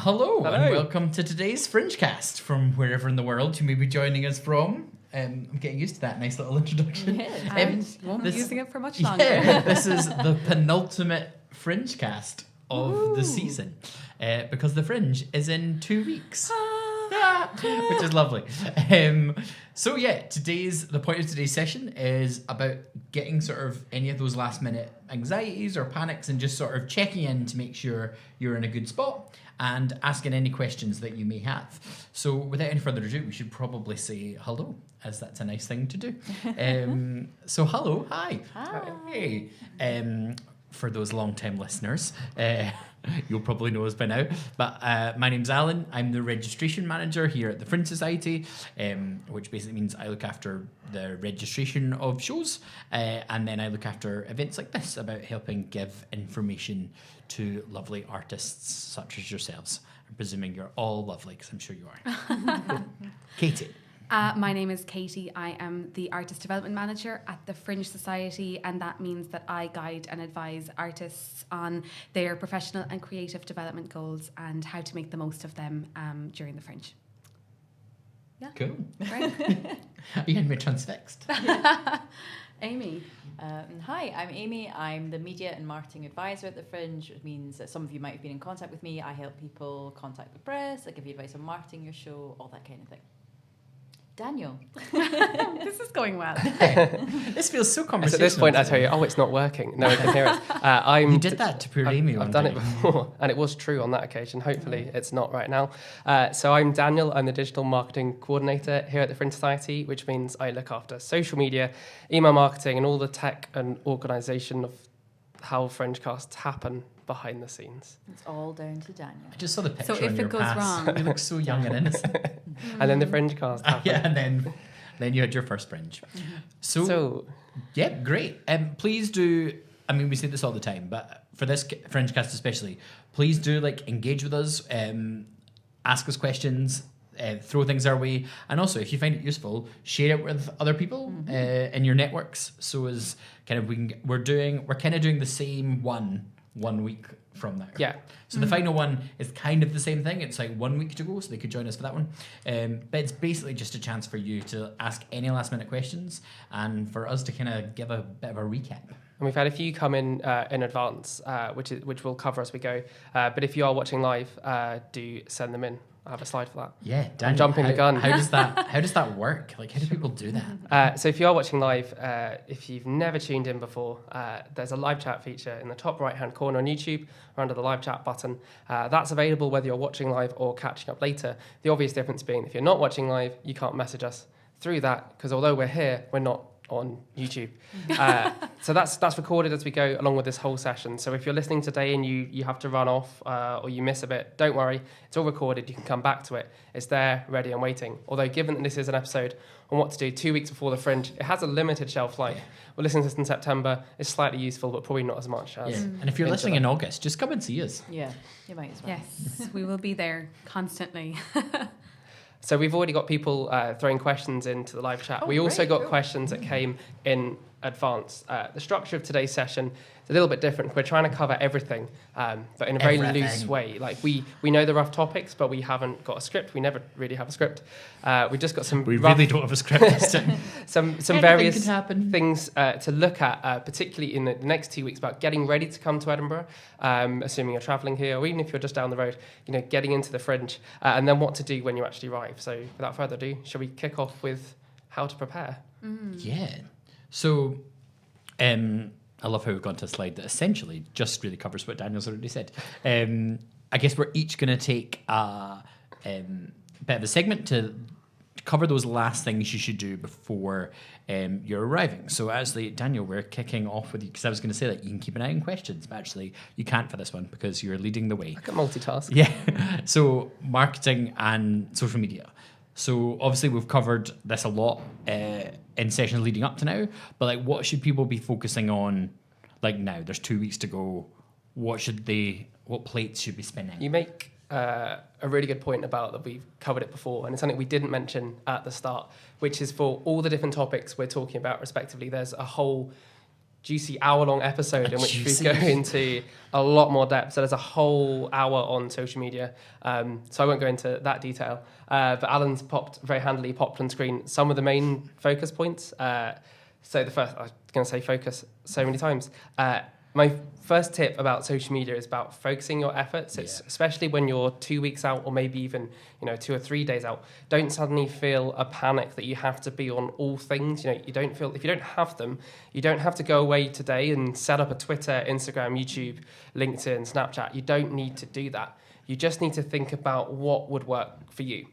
Hello, and welcome to today's Fringe cast from wherever in the world you may be joining us from. I'm getting used to that nice little introduction. Yeah, and won't be using it for much longer. Yeah, this is the penultimate Fringe cast of the season, because the Fringe is in 2 weeks. Which is lovely. So yeah, the point of today's session is about getting sort of any of those last minute anxieties or panics and just sort of checking in to make sure you're in a good spot and asking any questions that you may have. So without any further ado, we should probably say hello, as that's a nice thing to do. So hello, hi. Hey. For those long-time listeners, you'll probably know us by now. But my name's Alan. I'm the registration manager here at the Fringe Society, which basically means I look after the registration of shows, and then I look after events like this about helping give information to lovely artists such as yourselves. I'm presuming you're all lovely, because I'm sure you are. Katie. My name is Katie. I am the Artist Development Manager at the Fringe Society, and that means that I guide and advise artists on their professional and creative development goals and how to make the most of them during the Fringe. Yeah. Cool. Right. You had me transfixed. Amy. Hi, I'm Amy. I'm the Media and Marketing Advisor at the Fringe, which means that some of you might have been in contact with me. I help people contact the press, I give you advice on marketing your show, all that kind of thing. Daniel. This is going well. This feels so conversational. So at this point, I tell you, it's not working. No one can hear it. You did that to poor Amy. I've done it before, and it was true on that occasion. Hopefully, it's not right now. So I'm Daniel. I'm the Digital Marketing Coordinator here at the Fringe Society, which means I look after social media, email marketing, and all the tech and organisation of how Fringecasts happen behind the scenes. It's all down to Daniel. I just saw the picture So if on your it goes pass. wrong, You look so young and innocent. And then the Fringecast happened. Yeah, and then you had your first Fringe. So yeah, great. Please do. I mean, we say this all the time, but for this Fringecast especially, please do engage with us, ask us questions, throw things our way, and also if you find it useful, share it with other people in your networks. So as kind of we're kind of doing the same one week from now. Yeah. So the final one is kind of the same thing. It's 1 week to go, so they could join us for that one. But it's basically just a chance for you to ask any last minute questions and for us to kind of give a bit of a recap. And we've had a few come in advance, which we'll cover as we go. But if you are watching live, do send them in. I have a slide for that. Yeah, Daniel, I'm jumping the gun. How does that work? How do people do that? So if you are watching live, if you've never tuned in before, there's a live chat feature in the top right-hand corner on YouTube or under the live chat button. That's available whether you're watching live or catching up later. The obvious difference being if you're not watching live, you can't message us through that because although we're here, we're not on YouTube. So that's recorded as we go along with this whole session. So if you're listening today and you have to run off or you miss a bit, don't worry. It's all recorded. You can come back to it. It's there, ready and waiting. Although given that this is an episode on what to do 2 weeks before the Fringe, it has a limited shelf life. Yeah. We're listening to this in September. It's slightly useful, but probably not as much as... Yeah. And if you're listening in August, just come and see us. Yeah, you might as well. Yes, we will be there constantly. So we've already got people throwing questions into the live chat. We also got questions that came in advance. The structure of today's session is a little bit different. We're trying to cover everything, but in a very loose way. We know the rough topics, but we haven't got a script. We never really have a script. We just got some. We really don't have a script this time. some various things to look at, particularly in the next 2 weeks, about getting ready to come to Edinburgh, assuming you're travelling here, or even if you're just down the road. Getting into the Fringe, and then what to do when you actually arrive. So, without further ado, shall we kick off with how to prepare? Yeah. So, I love how we've gone to a slide that essentially just really covers what Daniel's already said. I guess we're each going to take a bit of a segment to cover those last things you should do before you're arriving. So actually, Daniel, we're kicking off with you, because I was going to say that you can keep an eye on questions, but actually you can't for this one because you're leading the way. I can multitask. Yeah. So marketing and social media. So obviously we've covered this a lot in sessions leading up to now, but what should people be focusing on now? There's 2 weeks to go. What plates should be spinning? You make a really good point about that. We've covered it before, and it's something we didn't mention at the start, which is for all the different topics we're talking about respectively, there's a whole juicy hour-long episode A in which juicy- we go into a lot more depth. So there's a whole hour on social media. So I won't go into that detail. But Alan's very handily popped on screen some of the main focus points. So the first, I was going to say focus so many times. My first tip about social media is about focusing your efforts. It's especially when you're 2 weeks out, or maybe even 2 or 3 days out. Don't suddenly feel a panic that you have to be on all things. You don't feel, if you don't have them, you don't have to go away today and set up a Twitter, Instagram, YouTube, LinkedIn, Snapchat. You don't need to do that. You just need to think about what would work for you.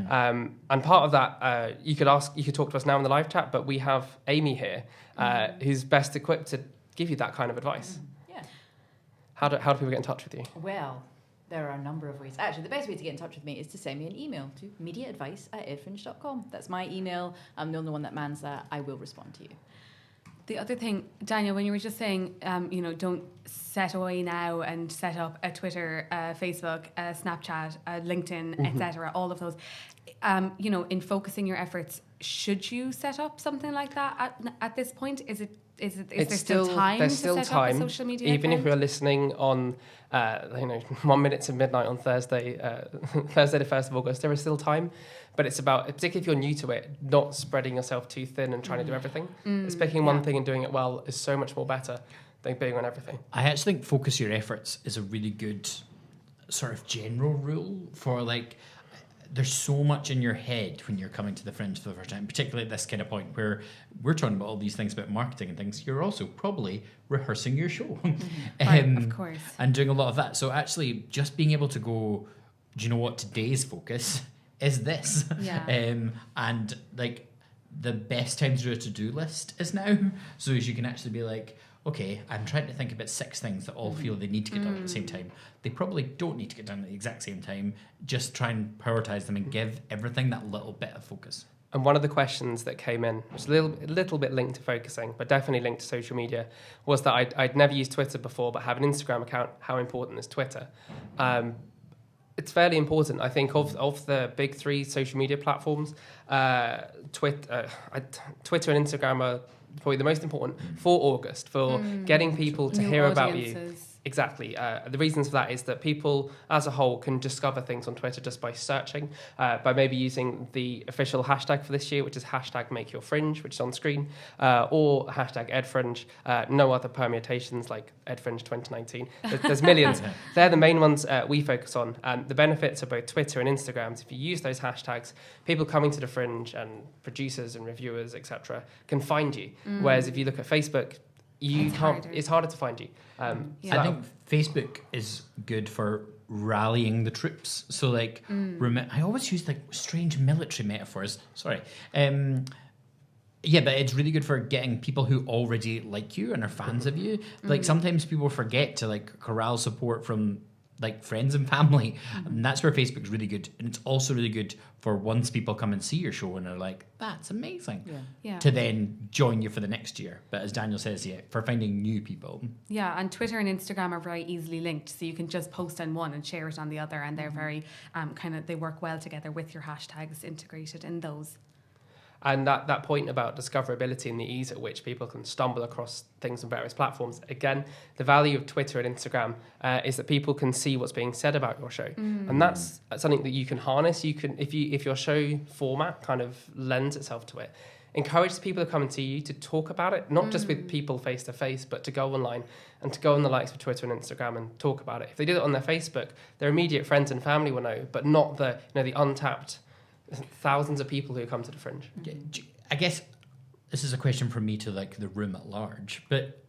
And part of that, you could talk to us now in the live chat, but we have Amy here, who's best equipped to give you that kind of advice. Yeah. How do people get in touch with you? Well, there are a number of ways. Actually, the best way to get in touch with me is to send me an email to mediaadvice@edfringe.com. That's my email. I'm the only one that mans that. I will respond to you. The other thing, Daniel, when you were just saying, don't set away now and set up a Twitter, Facebook, Snapchat, LinkedIn, etc. All of those, in focusing your efforts, should you set up something like that at this point? Is there still time there's to still set time, up a social media even account? if you're listening on 1 minute to midnight on Thursday, Thursday the 1st of August, there is still time. But it's about, particularly if you're new to it, not spreading yourself too thin and trying to do everything. It's picking one thing and doing it well is so much more better than being on everything. I actually think focus your efforts is a really good sort of general rule for there's so much in your head when you're coming to the Fringe for the first time, particularly at this kind of point where we're talking about all these things about marketing and things. You're also probably rehearsing your show. Right, of course. And doing a lot of that. So actually just being able to go, do you know what today's focus is this? Yeah. And the best time to do a to-do list is now. So as you can actually be like, okay, I'm trying to think about 6 things that all feel they need to get done at the same time. They probably don't need to get done at the exact same time. Just try and prioritize them and give everything that little bit of focus. And one of the questions that came in, which is a little bit linked to focusing, but definitely linked to social media, was that I'd never used Twitter before, but have an Instagram account. How important is Twitter? It's fairly important. I think of the big 3 social media platforms, Twitter and Instagram are probably the most important for August, for getting people to New hear about you. audiences. Exactly. The reasons for that is that people as a whole can discover things on Twitter just by searching, by maybe using the official hashtag for this year, which is #MakeYourFringe, which is on screen, or #EdFringe. No other permutations like EdFringe 2019. There's millions. They're the main ones we focus on. And the benefits of both Twitter and Instagram is if you use those hashtags, people coming to the Fringe and producers and reviewers, etc., can find you. Whereas if you look at Facebook, it's harder to find you. I think Facebook is good for rallying the troops. So I always use strange military metaphors. Sorry. But it's really good for getting people who already like you and are fans of you. Sometimes people forget to corral support from friends and family, and that's where Facebook's really good. And it's also really good for once people come and see your show and are like, that's amazing, to then join you for the next year. But as Daniel says, for finding new people. Yeah, and Twitter and Instagram are very easily linked, so you can just post on one and share it on the other, and they're very they work well together with your hashtags integrated in those. And that point about discoverability and the ease at which people can stumble across things on various platforms. Again, the value of Twitter and Instagram is that people can see what's being said about your show. And that's something that you can harness. You can, if your show format kind of lends itself to it, encourage people to come and see you, to talk about it, not just with people face to face, but to go online and to go on the likes of Twitter and Instagram and talk about it. If they did it on their Facebook, their immediate friends and family will know, but not the untapped thousands of people who come to the Fringe. I guess this is a question for me to the room at large, but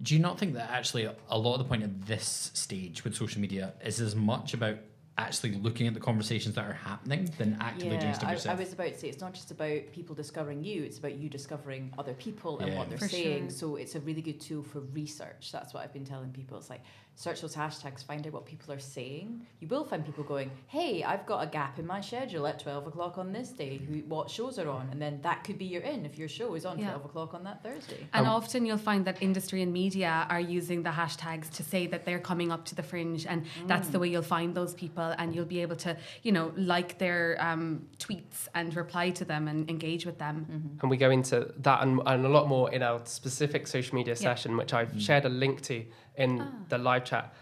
do you not think that actually a lot of the point at this stage with social media is as much about actually looking at the conversations that are happening than actively doing stuff yourself? I was about to say, it's not just about people discovering you, it's about you discovering other people and what they're For saying. sure. So it's a really good tool for research. That's what I've been telling people. It's search those hashtags, find out what people are saying, you will find people going, hey, I've got a gap in my schedule at 12 o'clock on this day. What shows are on? And then that could be your in if your show is on 12 o'clock on that Thursday. And often you'll find that industry and media are using the hashtags to say that they're coming up to the Fringe, and that's the way you'll find those people, and you'll be able to, like their tweets and reply to them and engage with them. And we go into that and a lot more in our specific social media session, which I've shared a link to in the live chat.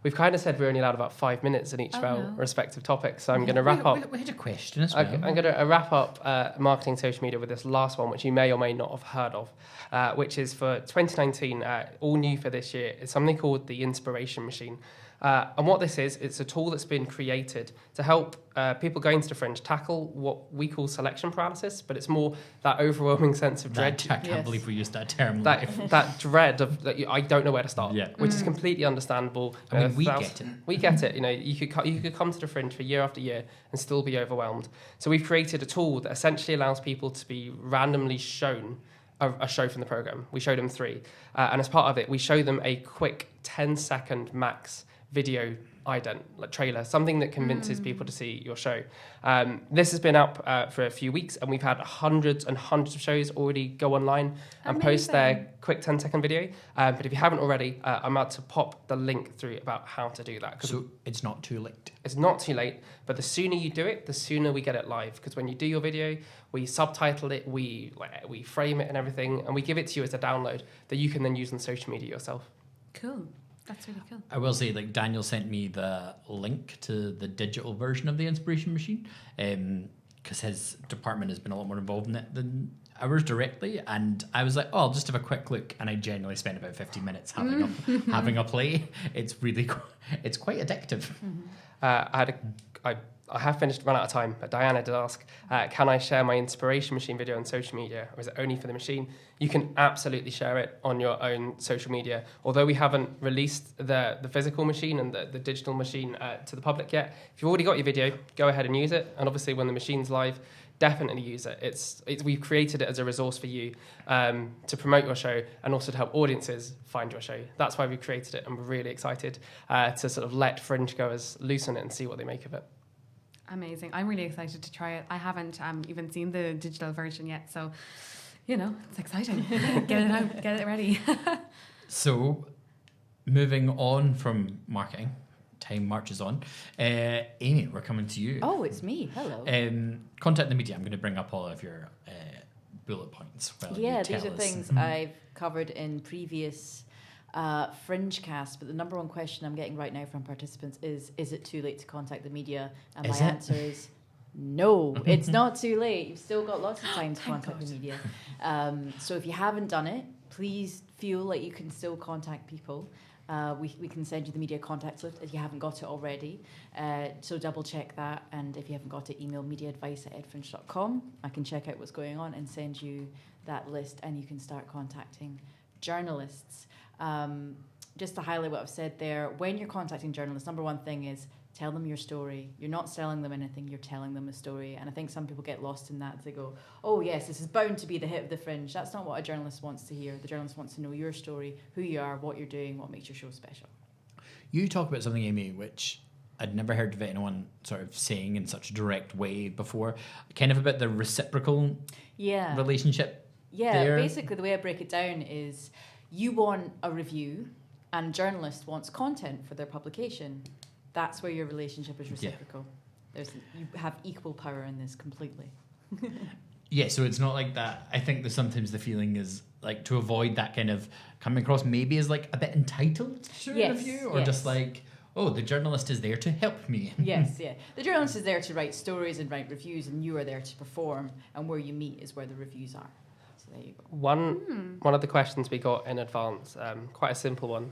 We've kind of said we're only allowed about 5 minutes in each of our respective topics, so I'm going to wrap up. We had a question as well. I'm going to wrap up marketing social media with this last one, which you may or may not have heard of, which is for 2019, all new for this year. It's something called the Inspiration Machine. And what this is, it's a tool that's been created to help people going to the Fringe tackle what we call selection paralysis, but it's more that overwhelming sense of dread. I can't believe we used that term. That dread of I don't know where to start, which is completely understandable. I mean, we get it. We get it. You could come to the Fringe for year after year and still be overwhelmed. So we've created a tool that essentially allows people to be randomly shown a show from the program. We showed them 3, and as part of it, we show them a quick 10-second max video trailer, something that convinces people to see your show. This has been up for a few weeks, and we've had hundreds and hundreds of shows already go online and post their quick 10-second video. But if you haven't already, I'm about to pop the link through about how to do that. So it's not too late. It's not too late, but the sooner you do it, the sooner we get it live. Because when you do your video, we subtitle it, we frame it and everything, and we give it to you as a download that you can then use on social media yourself. Cool. That's really cool. I will say, Daniel sent me the link to the digital version of the Inspiration Machine, because his department has been a lot more involved in it than ours directly, and I was like, I'll just have a quick look, and I genuinely spent about 15 minutes having a play. It's it's quite addictive. I have run out of time, but Diana did ask, can I share my Inspiration Machine video on social media, or is it only for the machine? You can absolutely share it on your own social media. Although we haven't released the physical machine and the digital machine to the public yet, if you've already got your video, go ahead and use it. And obviously when the machine's live, definitely use it. We've created it as a resource for you to promote your show and also to help audiences find your show. That's why we created it, and we're really excited to sort of let Fringe goers loose on it and see what they make of it. Amazing. I'm really excited to try it. I haven't even seen the digital version yet, so, it's exciting. Get it out, get it ready. So, moving on from marketing, time marches on. Amy, we're coming to you. Oh, it's me. Hello. Contact the media. I'm going to bring up all of your bullet points. These are things I've covered in previous Fringe cast, but the number one question I'm getting right now from participants is it too late to contact the media? And my answer is no, it's not too late. You've still got lots of time to contact the media. So if you haven't done it, please feel like you can still contact people. We can send you the media contacts list if you haven't got it already. So double check that, and if you haven't got it, email mediaadvice@edfringe.com. I can check out what's going on and send you that list, and you can start contacting journalists. Just to highlight what I've said there, when you're contacting journalists, number one thing is tell them your story. You're not selling them anything, you're telling them a story. And I think some people get lost in that. They go, oh yes, this is bound to be the hit of the Fringe. That's not what a journalist wants to hear. The journalist wants to know your story, who you are, what you're doing, what makes your show special. You talk about something, Amy, which I'd never heard of anyone sort of saying in such a direct way before, kind of about the reciprocal relationship. Yeah, there. Basically the way I break it down is you want a review and a journalist wants content for their publication. That's where your relationship is reciprocal. You have equal power in this completely. Yeah, so it's not like that. I think that sometimes the feeling is like to avoid that kind of coming across maybe as like a bit entitled to a review, or just like, oh, the journalist is there to help me. Yes, yeah. The journalist is there to write stories and write reviews, and you are there to perform, and where you meet is where the reviews are. So there you go. One of the questions we got in advance, quite a simple one.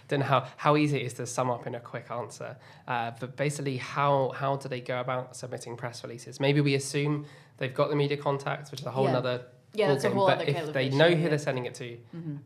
Don't know how easy it is to sum up in a quick answer, but basically how do they go about submitting press releases? Maybe we assume they've got the media contacts, which is a whole other that's a whole other if they know who they're sending it to,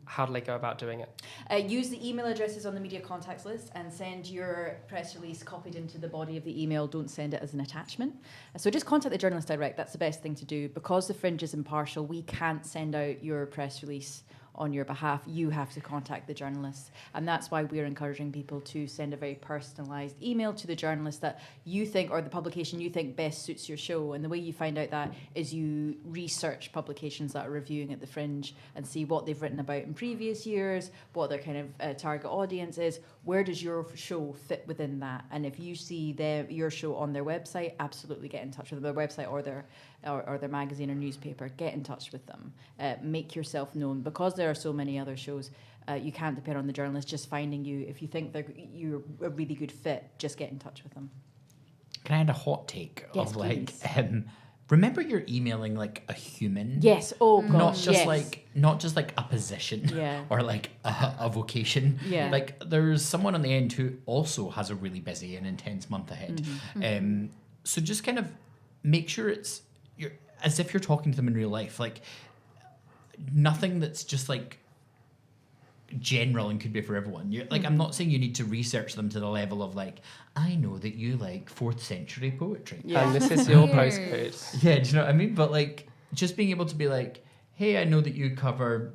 how do they go about doing it? Use the email addresses on the media contacts list and send your press release copied into the body of the email. Don't send it as an attachment. So just contact the journalist direct. That's the best thing to do. Because the Fringe is impartial, we can't send out your press release on your behalf, you have to contact the journalists. And that's why we're encouraging people to send a very personalised email to the journalist that you think, or the publication you think best suits your show. And the way you find out that is you research publications that are reviewing at the Fringe and see what they've written about in previous years, what their kind of target audience is, where does your show fit within that. And if you see your show on their website, absolutely get in touch with their website or their magazine or newspaper. Get in touch with them. Make yourself known, because there are so many other shows. You can't depend on the journalist just finding you. If you think you're a really good fit, just get in touch with them. Can I add a hot take Yes, of like, please. remember you're emailing like a human? Yes. Oh God. Not just yes. not just like a position Yeah. or like a vocation. Yeah. Like there's someone on the end who also has a really busy and intense month ahead. So just kind of make sure you're as if you're talking to them in real life. Like nothing that's just like general and could be for everyone. I'm not saying you need to research them to the level of like, I know that you like 4th century poetry. Yeah. And this is your Weird. postcode. Yeah, do you know what I mean? But like just being able to be like, hey, I know that you cover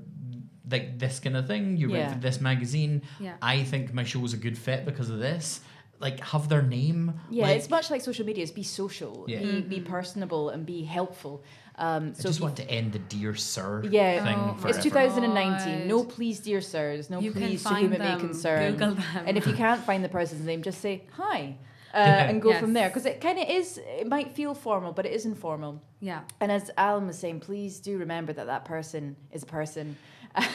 like this kind of thing. You write for this magazine. Yeah. I think my show is a good fit because of this. Like have their name. Yeah, like, it's much like social media. It's be social, Yeah. be personable, and be helpful. I just want to end the dear sir thing Oh, forever. It's 2019. God. No please, dear sirs. No You can please, to find whom it may them, concern. Google them. And if you can't find the person's name, just say hi. Yeah. And go Yes. from there, because it kind of is. It might feel formal, but it is informal. Yeah. And as Alan was saying, please do remember that person is a person,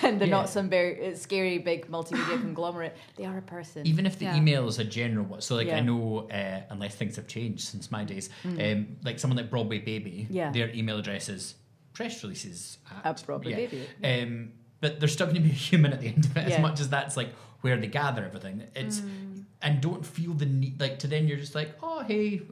and they're Yeah. not some very scary big multimedia conglomerate. They are a person. Even if the Yeah. email is a general one. So like Yeah. I know, unless things have changed since my days, like someone like Broadway Baby, Yeah. their email address is press releases At Broadway Baby. But there's still going to be a human at the end of it, Yeah. as much as that's like where they gather everything. It's and don't feel the need like to then you're just like, oh hey,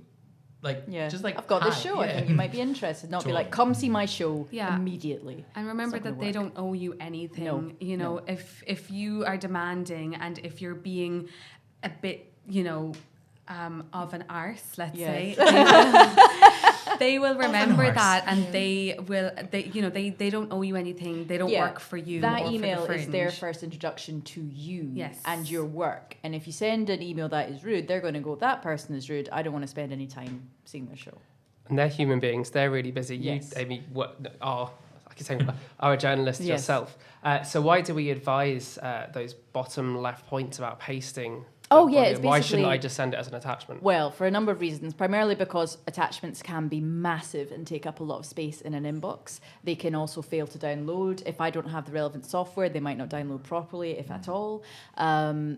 like Yeah, just like I've got this hi, show. I yeah. think you might be interested. Not be like, Totally. come see my show Yeah. immediately. And remember It's not that they gonna don't owe you anything. No, You know, no. if you are demanding and if you're being a bit, of an arse, let's Yes. say, they will remember arse. that, and they don't owe you anything. They don't Yeah. work for you. That or for the email is their Fringe. first introduction to you Yes. and your work. And if you send an email that is rude, they're going to go, that person is rude. I don't want to spend any time seeing their show. And they're human beings. They're really busy. Yes. You, Amy, are a journalist Yes. yourself. So why do we advise those bottom left points about pasting? Oh, yeah, it's Why shouldn't basically- I just send it as an attachment? Well, for a number of reasons, primarily because attachments can be massive and take up a lot of space in an inbox. They can also fail to download. If I don't have the relevant software, they might not download properly, if at all.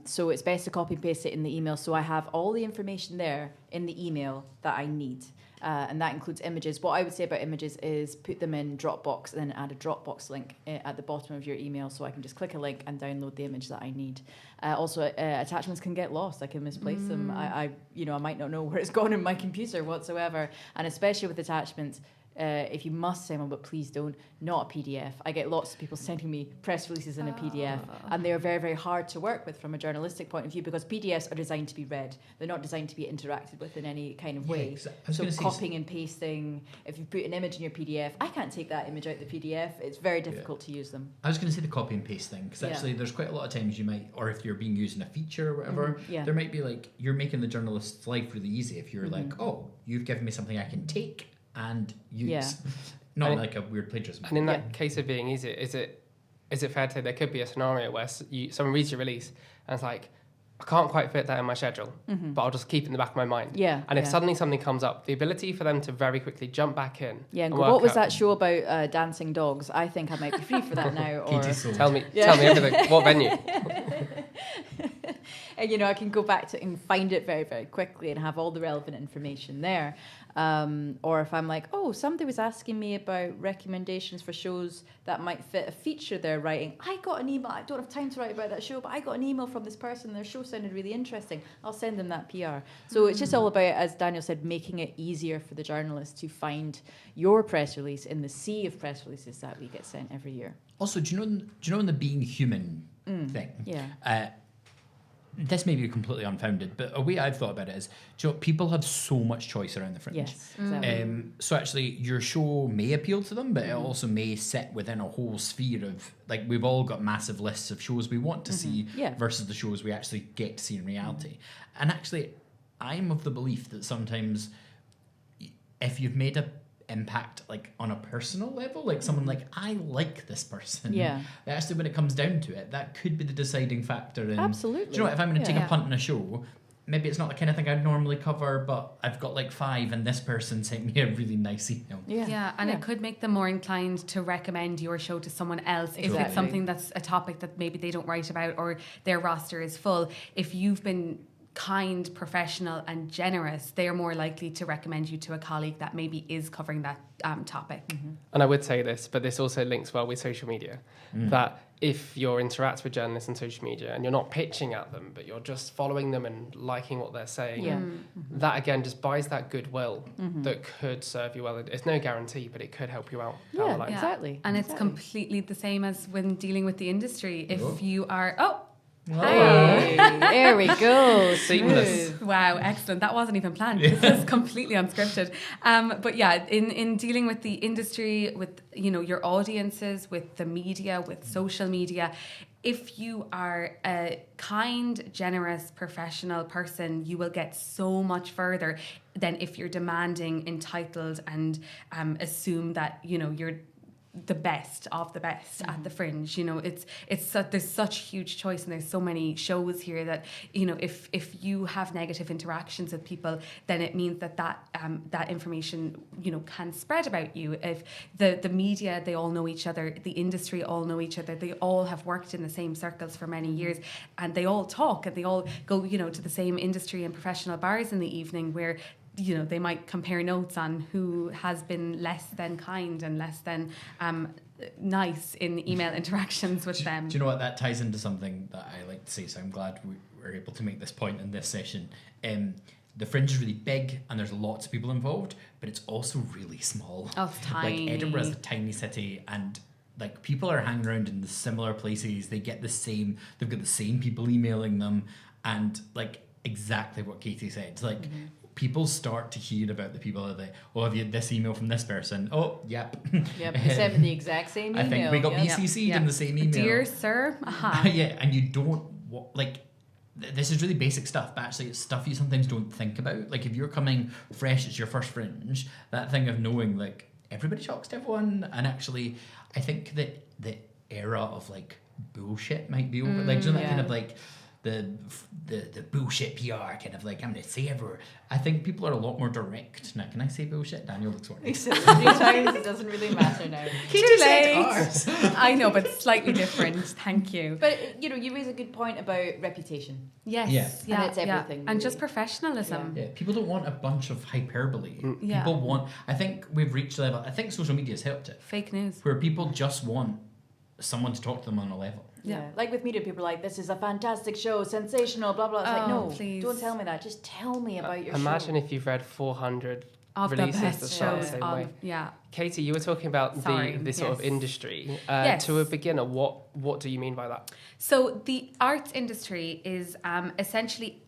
So it's best to copy and paste it in the email. So I have all the information there in the email that I need. And that includes images. What I would say about images is put them in Dropbox and then add a Dropbox link at the bottom of your email, so I can just click a link and download the image that I need. Also, attachments can get lost. I can misplace them. I might not know where it's gone in my computer whatsoever. And especially with attachments, if you must send one, but please don't, not a PDF. I get lots of people sending me press releases in a PDF, and they're very, very hard to work with from a journalistic point of view, because PDFs are designed to be read. They're not designed to be interacted with in any kind of Yeah, way. 'cause I was So gonna say- copying and pasting, if you put an image in your PDF, I can't take that image out of the PDF. It's very difficult to use them. I was going to say the copy and paste thing, because Yeah. actually there's quite a lot of times you might, or if you're being used in a feature or whatever, Yeah. there might be like, you're making the journalist's life really easy if you're like, oh, you've given me something I can take and use. Yeah. Not And- like a weird plagiarism. And in that case of being easy, is it fair to say there could be a scenario where someone reads your release and it's like, I can't quite fit that in my schedule, but I'll just keep it in the back of my mind. Yeah, And if yeah. suddenly something comes up, the ability for them to very quickly jump back in. Yeah, and go, work what was out- that show about dancing dogs? I think I might be free for that now. Or Katie's sold. Tell me Yeah. everything. What venue? and I can go back to it and find it very, very quickly and have all the relevant information there. Or if I'm like, oh, somebody was asking me about recommendations for shows that might fit a feature they're writing. I got an email. I don't have time to write about that show, but I got an email from this person. Their show sounded really interesting. I'll send them that PR. So it's just all about, as Daniel said, making it easier for the journalist to find your press release in the sea of press releases that we get sent every year. Also, do you know in the being human thing? Yeah. this may be completely unfounded, but a way I've thought about it is, do you know, people have so much choice around the Fringe. Yes, exactly. So actually, your show may appeal to them, but it also may sit within a whole sphere of, like, we've all got massive lists of shows we want to see versus the shows we actually get to see in reality. And actually, I'm of the belief that sometimes if you've made a impact like on a personal level, like someone like, I like this person, actually when it comes down to it, that could be the deciding factor in, Absolutely. do you know what, if I'm going to take a punt in a show, maybe it's not the kind of thing I'd normally cover, but I've got like 5 and this person sent me a really nice email. And it could make them more inclined to recommend your show to someone else if it's something that's a topic that maybe they don't write about or their roster is full. If you've been kind, professional and generous, they are more likely to recommend you to a colleague that maybe is covering that topic. And I would say this, but this also links well with social media, that if you're interacting with journalists on social media and you're not pitching at them, but you're just following them and liking what they're saying, that again just buys that goodwill that could serve you well. It's no guarantee, but it could help you out down the line. Exactly. And it's completely the same as when dealing with the industry. If you are... Hey, there we go. Seamless. Wow, excellent. That wasn't even planned. This is completely unscripted. But yeah, in dealing with the industry, with, you know, your audiences, with the media, with social media, if you are a kind, generous, professional person, you will get so much further than if you're demanding, entitled, and assume that, you know, you're the best of the best at the Fringe. You know, there's such huge choice and there's so many shows here that, you know, if you have negative interactions with people, then it means that information, you know, can spread about you. If the media, they all know each other, the industry all know each other, they all have worked in the same circles for many years, and they all talk and they all go, you know, to the same industry and professional bars in the evening where, you know, they might compare notes on who has been less than kind and less than nice in email interactions with them. Do you know what? That ties into something that I like to say, so I'm glad we were able to make this point in this session. The Fringe is really big and there's lots of people involved, but it's also really small. Oh, it's tiny. Like, Edinburgh is a tiny city, and like, people are hanging around in the similar places. They've got the same people emailing them, and like exactly what Katie said. Like, people start to hear about the people that have you had this email from this person? Oh, yep. Yep, they sent me the exact same email. I think we got BCC'd in the same email. Dear sir, yeah, and you don't, like, this is really basic stuff, but actually it's stuff you sometimes don't think about. Like, if you're coming fresh, it's your first Fringe, that thing of knowing, like, everybody talks to everyone, and actually, I think that the era of, like, bullshit might be over. Like, do you know that kind of, like, the bullshit PR kind of like, I'm going to say everywhere. I think people are a lot more direct. Now, can I say bullshit? Daniel looks worried. He said it 3 times, it doesn't really matter now. Too late. I know, but slightly different. Thank you. But, you know, you raise a good point about reputation. Yes. Yeah. And it's everything. And just professionalism. Yeah, people don't want a bunch of hyperbole. People want, I think we've reached a level, I think social media has helped it. Fake news. Where people just want someone to talk to them on a level. Yeah. Like with media, people are like, this is a fantastic show, sensational, blah, blah. It's like, no, please. Don't tell me that. Just tell me about your Imagine show. if you've read 400 of releases the best that start the shows same of, way. yeah. Katie, you were talking about the sort of industry. Yes. To a beginner, what do you mean by that? So the arts industry is essentially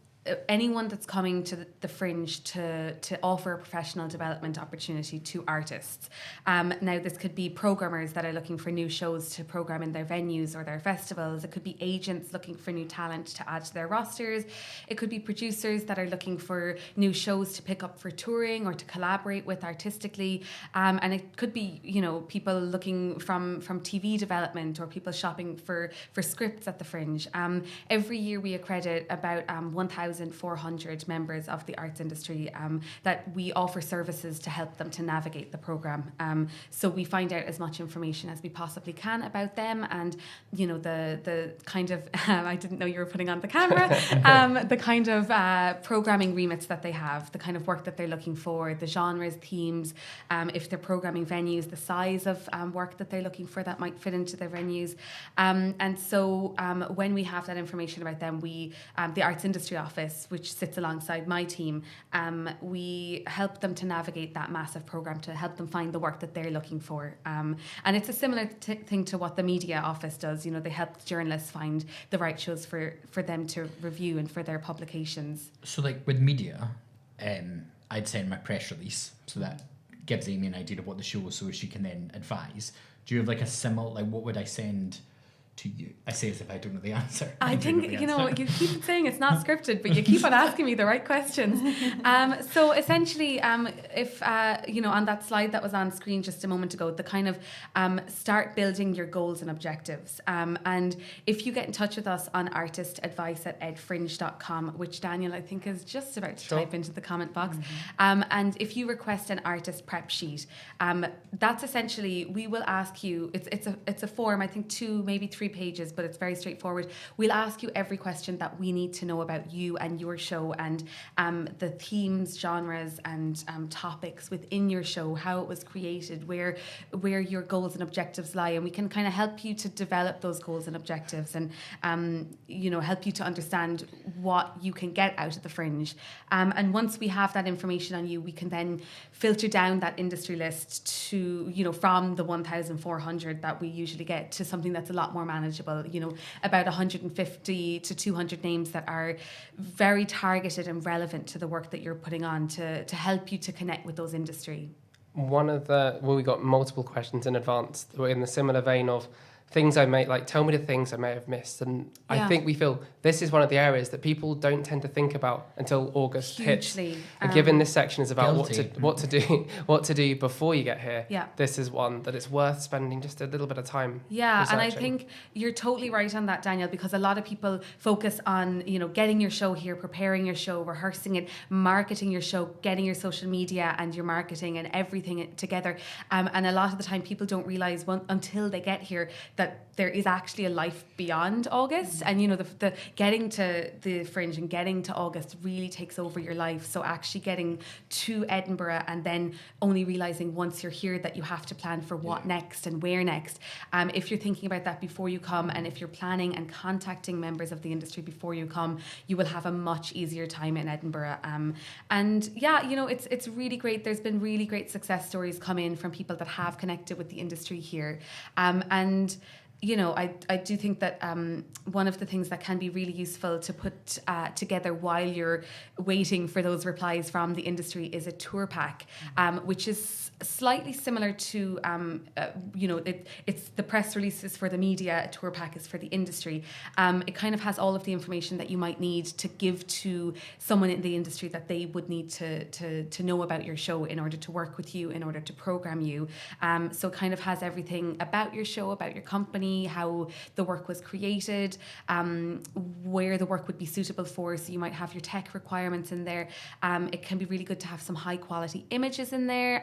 anyone that's coming to the Fringe to offer a professional development opportunity to artists. Now, this could be programmers that are looking for new shows to program in their venues or their festivals. It could be agents looking for new talent to add to their rosters. It could be producers that are looking for new shows to pick up for touring or to collaborate with artistically. And it could be, you know, people looking from TV development or people shopping for scripts at the Fringe. Every year we accredit about 1,400 members of the arts industry that we offer services to help them to navigate the programme. So we find out as much information as we possibly can about them, and, you know, the kind of, I didn't know you were putting on the camera, the kind of programming remits that they have, the kind of work that they're looking for, the genres, themes, if they're programming venues, the size of work that they're looking for that might fit into their venues. And so when we have that information about them, we, the Arts Industry Office, office, which sits alongside my team, we help them to navigate that massive program, to help them find the work that they're looking for. And it's a similar thing to what the media office does. You know, they help journalists find the right shows for them to review and for their publications. So like with media, I'd send my press release, so that gives Amy an idea of what the show is, so she can then advise. Do you have like a similar, like what would I send to you? I say as if I don't know the answer. I think, you know, you keep saying it's not scripted, but you keep on asking me the right questions. So essentially, if, you know, on that slide that was on screen just a moment ago, the kind of start building your goals and objectives. And if you get in touch with us on artistadvice@edfringe.com, which Daniel, I think, is just about to type into the comment box. And if you request an artist prep sheet, that's essentially, we will ask you, it's a form, I think 2, maybe 3 pages, but it's very straightforward. We'll ask you every question that we need to know about you and your show, and the themes, genres, and topics within your show, how it was created, where your goals and objectives lie, and we can kind of help you to develop those goals and objectives, and you know, help you to understand what you can get out of the Fringe. And once we have that information on you, we can then filter down that industry list to, you know, from the 1,400 that we usually get to something that's a lot more manageable, you know, about 150 to 200 names that are very targeted and relevant to the work that you're putting on to help you to connect with those industry. We got multiple questions in advance that were in the similar vein of things I may, like, tell me the things I may have missed. And I think we feel this is one of the areas that people don't tend to think about until August hits. And given this section is about what to do before you get here, this is one that it's worth spending just a little bit of time researching. And I think you're totally right on that, Daniel, because a lot of people focus on, you know, getting your show here, preparing your show, rehearsing it, marketing your show, getting your social media and your marketing and everything together. And a lot of the time people don't realise until they get here that there is actually a life beyond August. And, you know, the getting to the Fringe and getting to August really takes over your life. So actually getting to Edinburgh and then only realising once you're here that you have to plan for what next and where next. If you're thinking about that before you come, and if you're planning and contacting members of the industry before you come, you will have a much easier time in Edinburgh. And yeah, you know, it's really great. There's been really great success stories come in from people that have connected with the industry here. And you know, I do think that one of the things that can be really useful to put together while you're waiting for those replies from the industry is a tour pack, which is slightly similar to, you know, it's the press releases for the media, a tour pack is for the industry. It kind of has all of the information that you might need to give to someone in the industry that they would need to know about your show in order to work with you, in order to program you. So it kind of has everything about your show, about your company, how the work was created, where the work would be suitable for. So you might have your tech requirements in there. It can be really good to have some high quality images in there.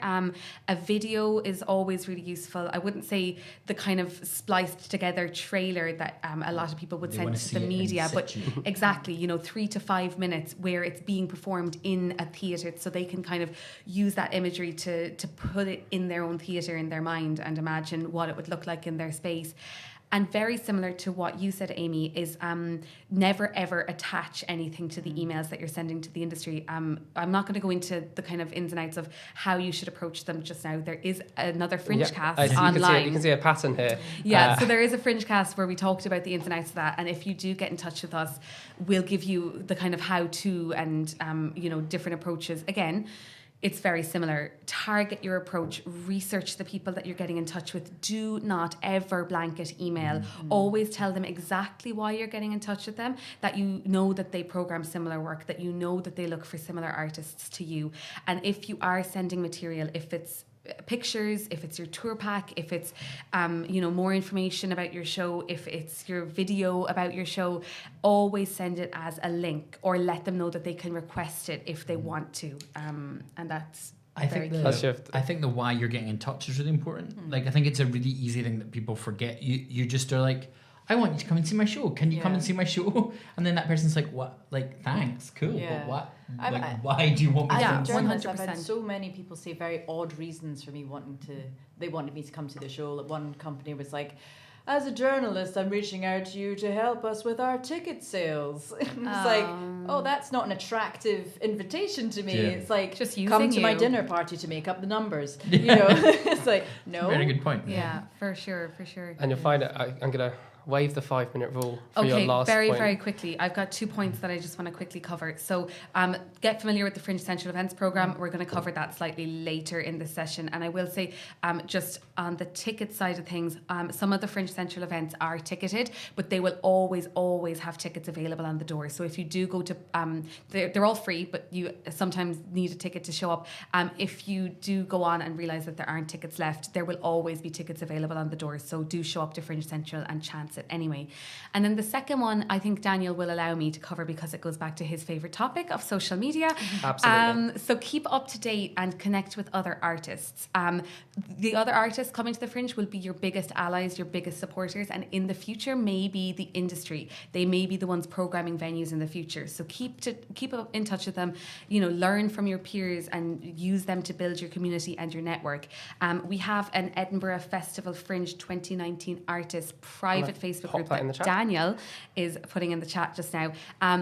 A video is always really useful. I wouldn't say the kind of spliced together trailer that a lot of people would send to the media, but exactly, you know, 3 to 5 minutes where it's being performed in a theatre, so they can kind of use that imagery to put it in their own theatre in their mind and imagine what it would look like in their space. And very similar to what you said, Amy, is never ever attach anything to the emails that you're sending to the industry. I'm not going to go into the kind of ins and outs of how you should approach them just now. There is another Fringe cast online. You can see a pattern here. Yeah, so there is a Fringe cast where we talked about the ins and outs of that. And if you do get in touch with us, we'll give you the kind of how-to and, you know, different approaches. Again, it's very similar. Target your approach. Research the people that you're getting in touch with. Do not ever blanket email. Always tell them exactly why you're getting in touch with them, that you know that they program similar work, that you know that they look for similar artists to you. And if you are sending material, if it's pictures, if it's your tour pack, if it's you know, more information about your show, if it's your video about your show, always send it as a link or let them know that they can request it if they want to, and that's I think the why you're getting in touch is really important. Like, I think it's a really easy thing that people forget. You just are like, I want you to come and see my show. Can you come and see my show? And then that person's like, what? Like, thanks, cool. But what? Like, why do you want me to come? 100%. I've had so many people say very odd reasons for me wanting to. They wanted me to come to the show. Like, one company was like, as a journalist, I'm reaching out to you to help us with our ticket sales. It's like, oh, that's not an attractive invitation to me. Yeah. It's like, Just using come to my you. dinner party to make up the numbers. You know, it's like, no. Very good point. Yeah, for sure. And you'll find it. I'm going to waive the 5-minute rule for your Okay, last very, point. very quickly. I've got 2 points that I just want to quickly cover. So get familiar with the Fringe Central Events Programme. We're going to cover that slightly later in the session. And I will say, just on the ticket side of things, some of the Fringe Central events are ticketed, but they will always have tickets available on the door. So if you do go to, they're all free, but you sometimes need a ticket to show up. If you do go on and realise that there aren't tickets left, there will always be tickets available on the door. So do show up to Fringe Central and chance it anyway. And then the second one, I think Daniel will allow me to cover because it goes back to his favourite topic of social media. Absolutely. So keep up to date and connect with other artists. The other artists coming to the Fringe will be your biggest allies, your biggest supporters, and in the future, maybe the industry. They may be the ones programming venues in the future. So keep in touch with them. You know, learn from your peers and use them to build your community and your network. We have an Edinburgh Festival Fringe 2019 artist private Facebook group that in the chat. Daniel is putting in the chat just now.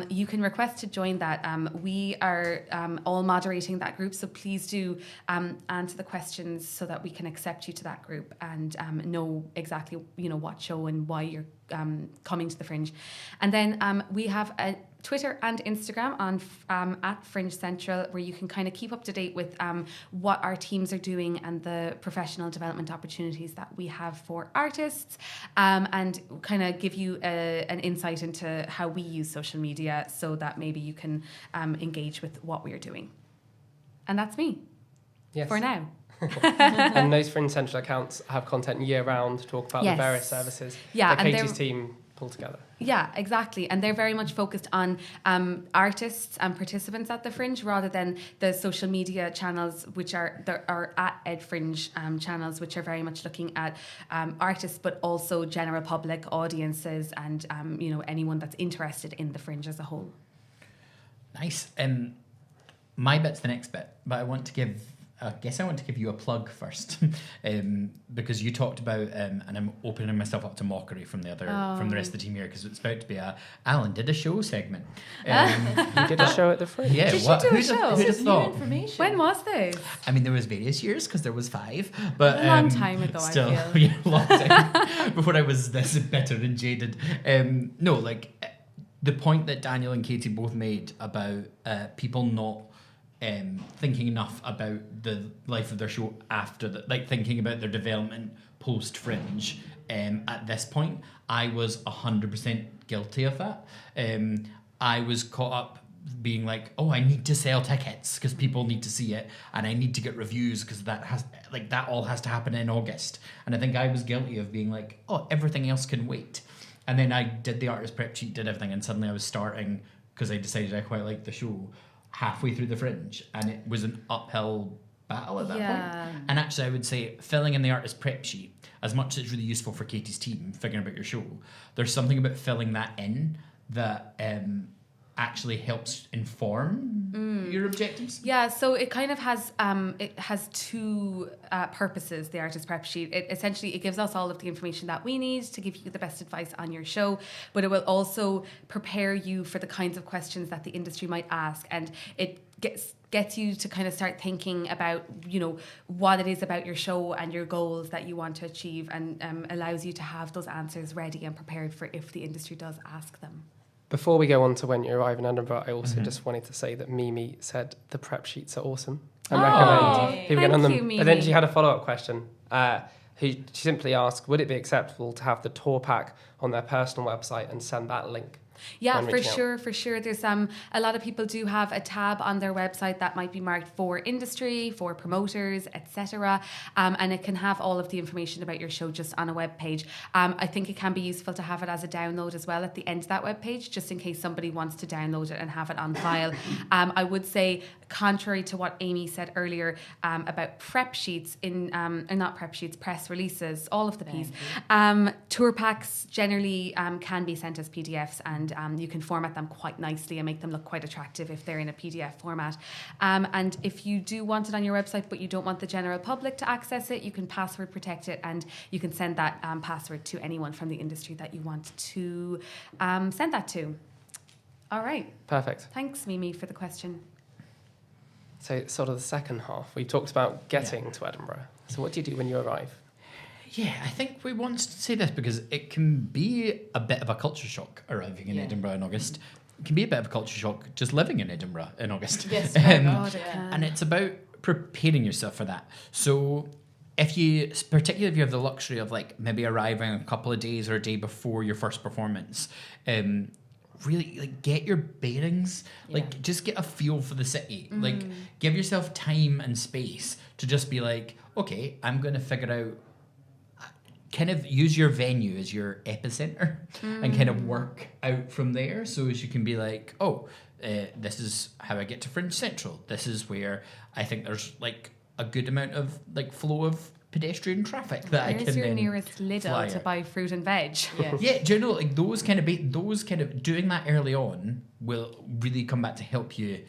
You can request to join that. We are all moderating that group, so please do answer the questions so that we can accept you to that group and know exactly what show and why you're coming to the Fringe. And then we have a Twitter and Instagram on at Fringe Central, where you can kind of keep up to date with what our teams are doing and the professional development opportunities that we have for artists, and kind of give you an insight into how we use social media so that maybe you can engage with what we're doing. And that's me for now. And those Fringe Central accounts have content year round to talk about the Yes. various services Yeah, that and Katie's team pull together. Yeah, exactly. And they're very much focused on artists and participants at the Fringe rather than the social media channels, which are at Ed Fringe channels, which are very much looking at artists, but also general public audiences and anyone that's interested in the Fringe as a whole. Nice. My bit's the next bit, but I want to give you a plug first, because you talked about, and I'm opening myself up to mockery from the rest of the team here, because it's about to be Alan did a show segment. You did a show at the Fringe. Yeah, Did you do a show? Who'd have New thought? information. When was this? I mean, there was various years because there was 5, but A long time ago, still, I feel. yeah, long time before I was this bitter and jaded. No, like the point that Daniel and Katie both made about people not thinking enough about the life of their show after thinking about their development post Fringe. At this point, I was 100% guilty of that. I was caught up being like, oh, I need to sell tickets because people need to see it, and I need to get reviews because that all has to happen in August. And I think I was guilty of being like, oh, everything else can wait. And then I did the artist prep sheet, did everything, and suddenly I was starting, because I decided I quite liked the show, halfway through the Fringe, and it was an uphill battle at that point. And actually, I would say filling in the artist prep sheet, as much as it's really useful for Katie's team figuring about your show, there's something about filling that in that actually helps inform your objectives. Yeah, so it kind of has two purposes, the artist prep sheet. It gives us all of the information that we need to give you the best advice on your show, but it will also prepare you for the kinds of questions that the industry might ask, and it gets you to kind of start thinking about what it is about your show and your goals that you want to achieve, and allows you to have those answers ready and prepared for if the industry does ask them. Before we go on to when you arrive in Edinburgh, I also just wanted to say that Mimi said the prep sheets are awesome and recommend people get on them. Thank you, But then Mimi. she had a follow-up question. She simply asked, would it be acceptable to have the tour pack on their personal website and send that link? Yeah, when for reaching out? sure. There's a lot of people do have a tab on their website that might be marked for industry, for promoters, etc. And it can have all of the information about your show just on a web page. I think it can be useful to have it as a download as well at the end of that web page, just in case somebody wants to download it and have it on file. I would say, contrary to what Amy said earlier about prep sheets press releases, all of the P's. Tour packs generally can be sent as PDFs and and you can format them quite nicely and make them look quite attractive if they're in a PDF format. And if you do want it on your website but you don't want the general public to access it, you can password protect it, and you can send that password to anyone from the industry that you want to send that to. All right. Perfect. Thanks, Mimi, for the question. So sort of the second half, we talked about getting to Edinburgh. So what do you do when you arrive? Yeah, I think we want to say this because it can be a bit of a culture shock arriving in Edinburgh in August. It can be a bit of a culture shock just living in Edinburgh in August. Yes, and it's about preparing yourself for that. So particularly if you have the luxury of like maybe arriving a couple of days or a day before your first performance, really like get your bearings, like just get a feel for the city, like give yourself time and space to just be like, okay, I'm going to figure out, kind of use your venue as your epicenter and kind of work out from there, so as you can be like, this is how I get to Fringe Central, this is where I think there's like a good amount of like flow of pedestrian traffic that I can Where's your then nearest Lidl to buy fruit and veg? Yeah, do you know, like those kind of doing that early on will really come back to help you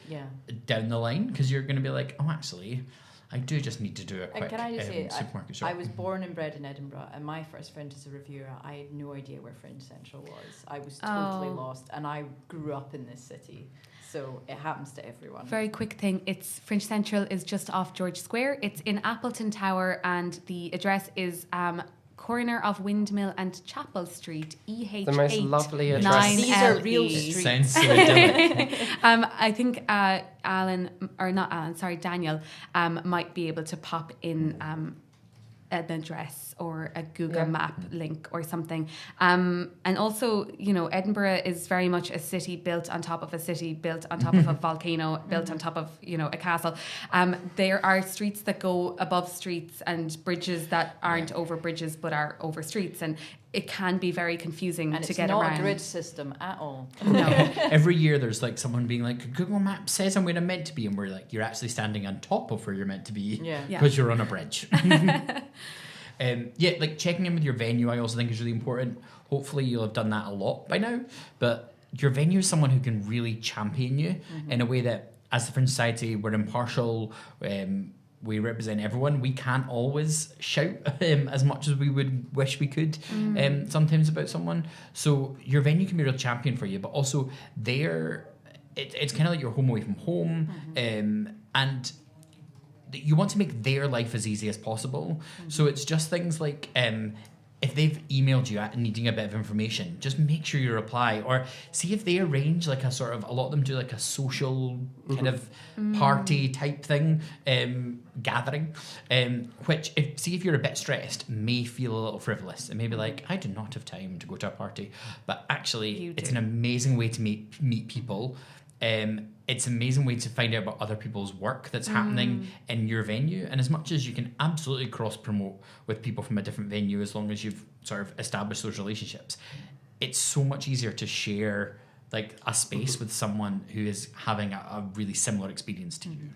down the line, because you're going to be like, oh, actually, I do just need to do a quick and can I just say, supermarket shop. I was born and bred in Edinburgh, and my first Fringe as a reviewer, I had no idea where Fringe Central was. I was totally lost, and I grew up in this city. So it happens to everyone. Very quick thing. It's Fringe Central is just off George Square. It's in Appleton Tower, and the address is corner of Windmill and Chapel Street, EH8. The most lovely address. These are real streets. Sounds so idyllic. I think Daniel might be able to pop in an address or a Google Map link or something. And also, you know, Edinburgh is very much a city built on top of a city, built on top of a volcano, built on top of, you know, a castle. There are streets that go above streets and bridges that aren't over bridges but are over streets, and it can be very confusing to get around. And it's not a grid system at all. No. Every year there's like someone being like, Google Maps says I'm where I'm meant to be, and we're like, you're actually standing on top of where you're meant to be because you're on a bridge. Like checking in with your venue, I also think is really important. Hopefully you'll have done that a lot by now, but your venue is someone who can really champion you in a way that, as the Fringe Society, we're impartial, we represent everyone. We can't always shout as much as we would wish we could sometimes about someone. So your venue can be a real champion for you, but also it's kind of like your home away from home, and you want to make their life as easy as possible. So it's just things like if they've emailed you needing a bit of information, just make sure you reply, or see if they arrange like a lot of them do like a social kind of party type thing, gathering, which see if you're a bit stressed may feel a little frivolous and maybe like, I do not have time to go to a party, but actually it's an amazing way to meet people. It's an amazing way to find out about other people's work that's happening in your venue. And as much as you can absolutely cross-promote with people from a different venue, as long as you've sort of established those relationships, it's so much easier to share like a space with someone who is having a really similar experience to you.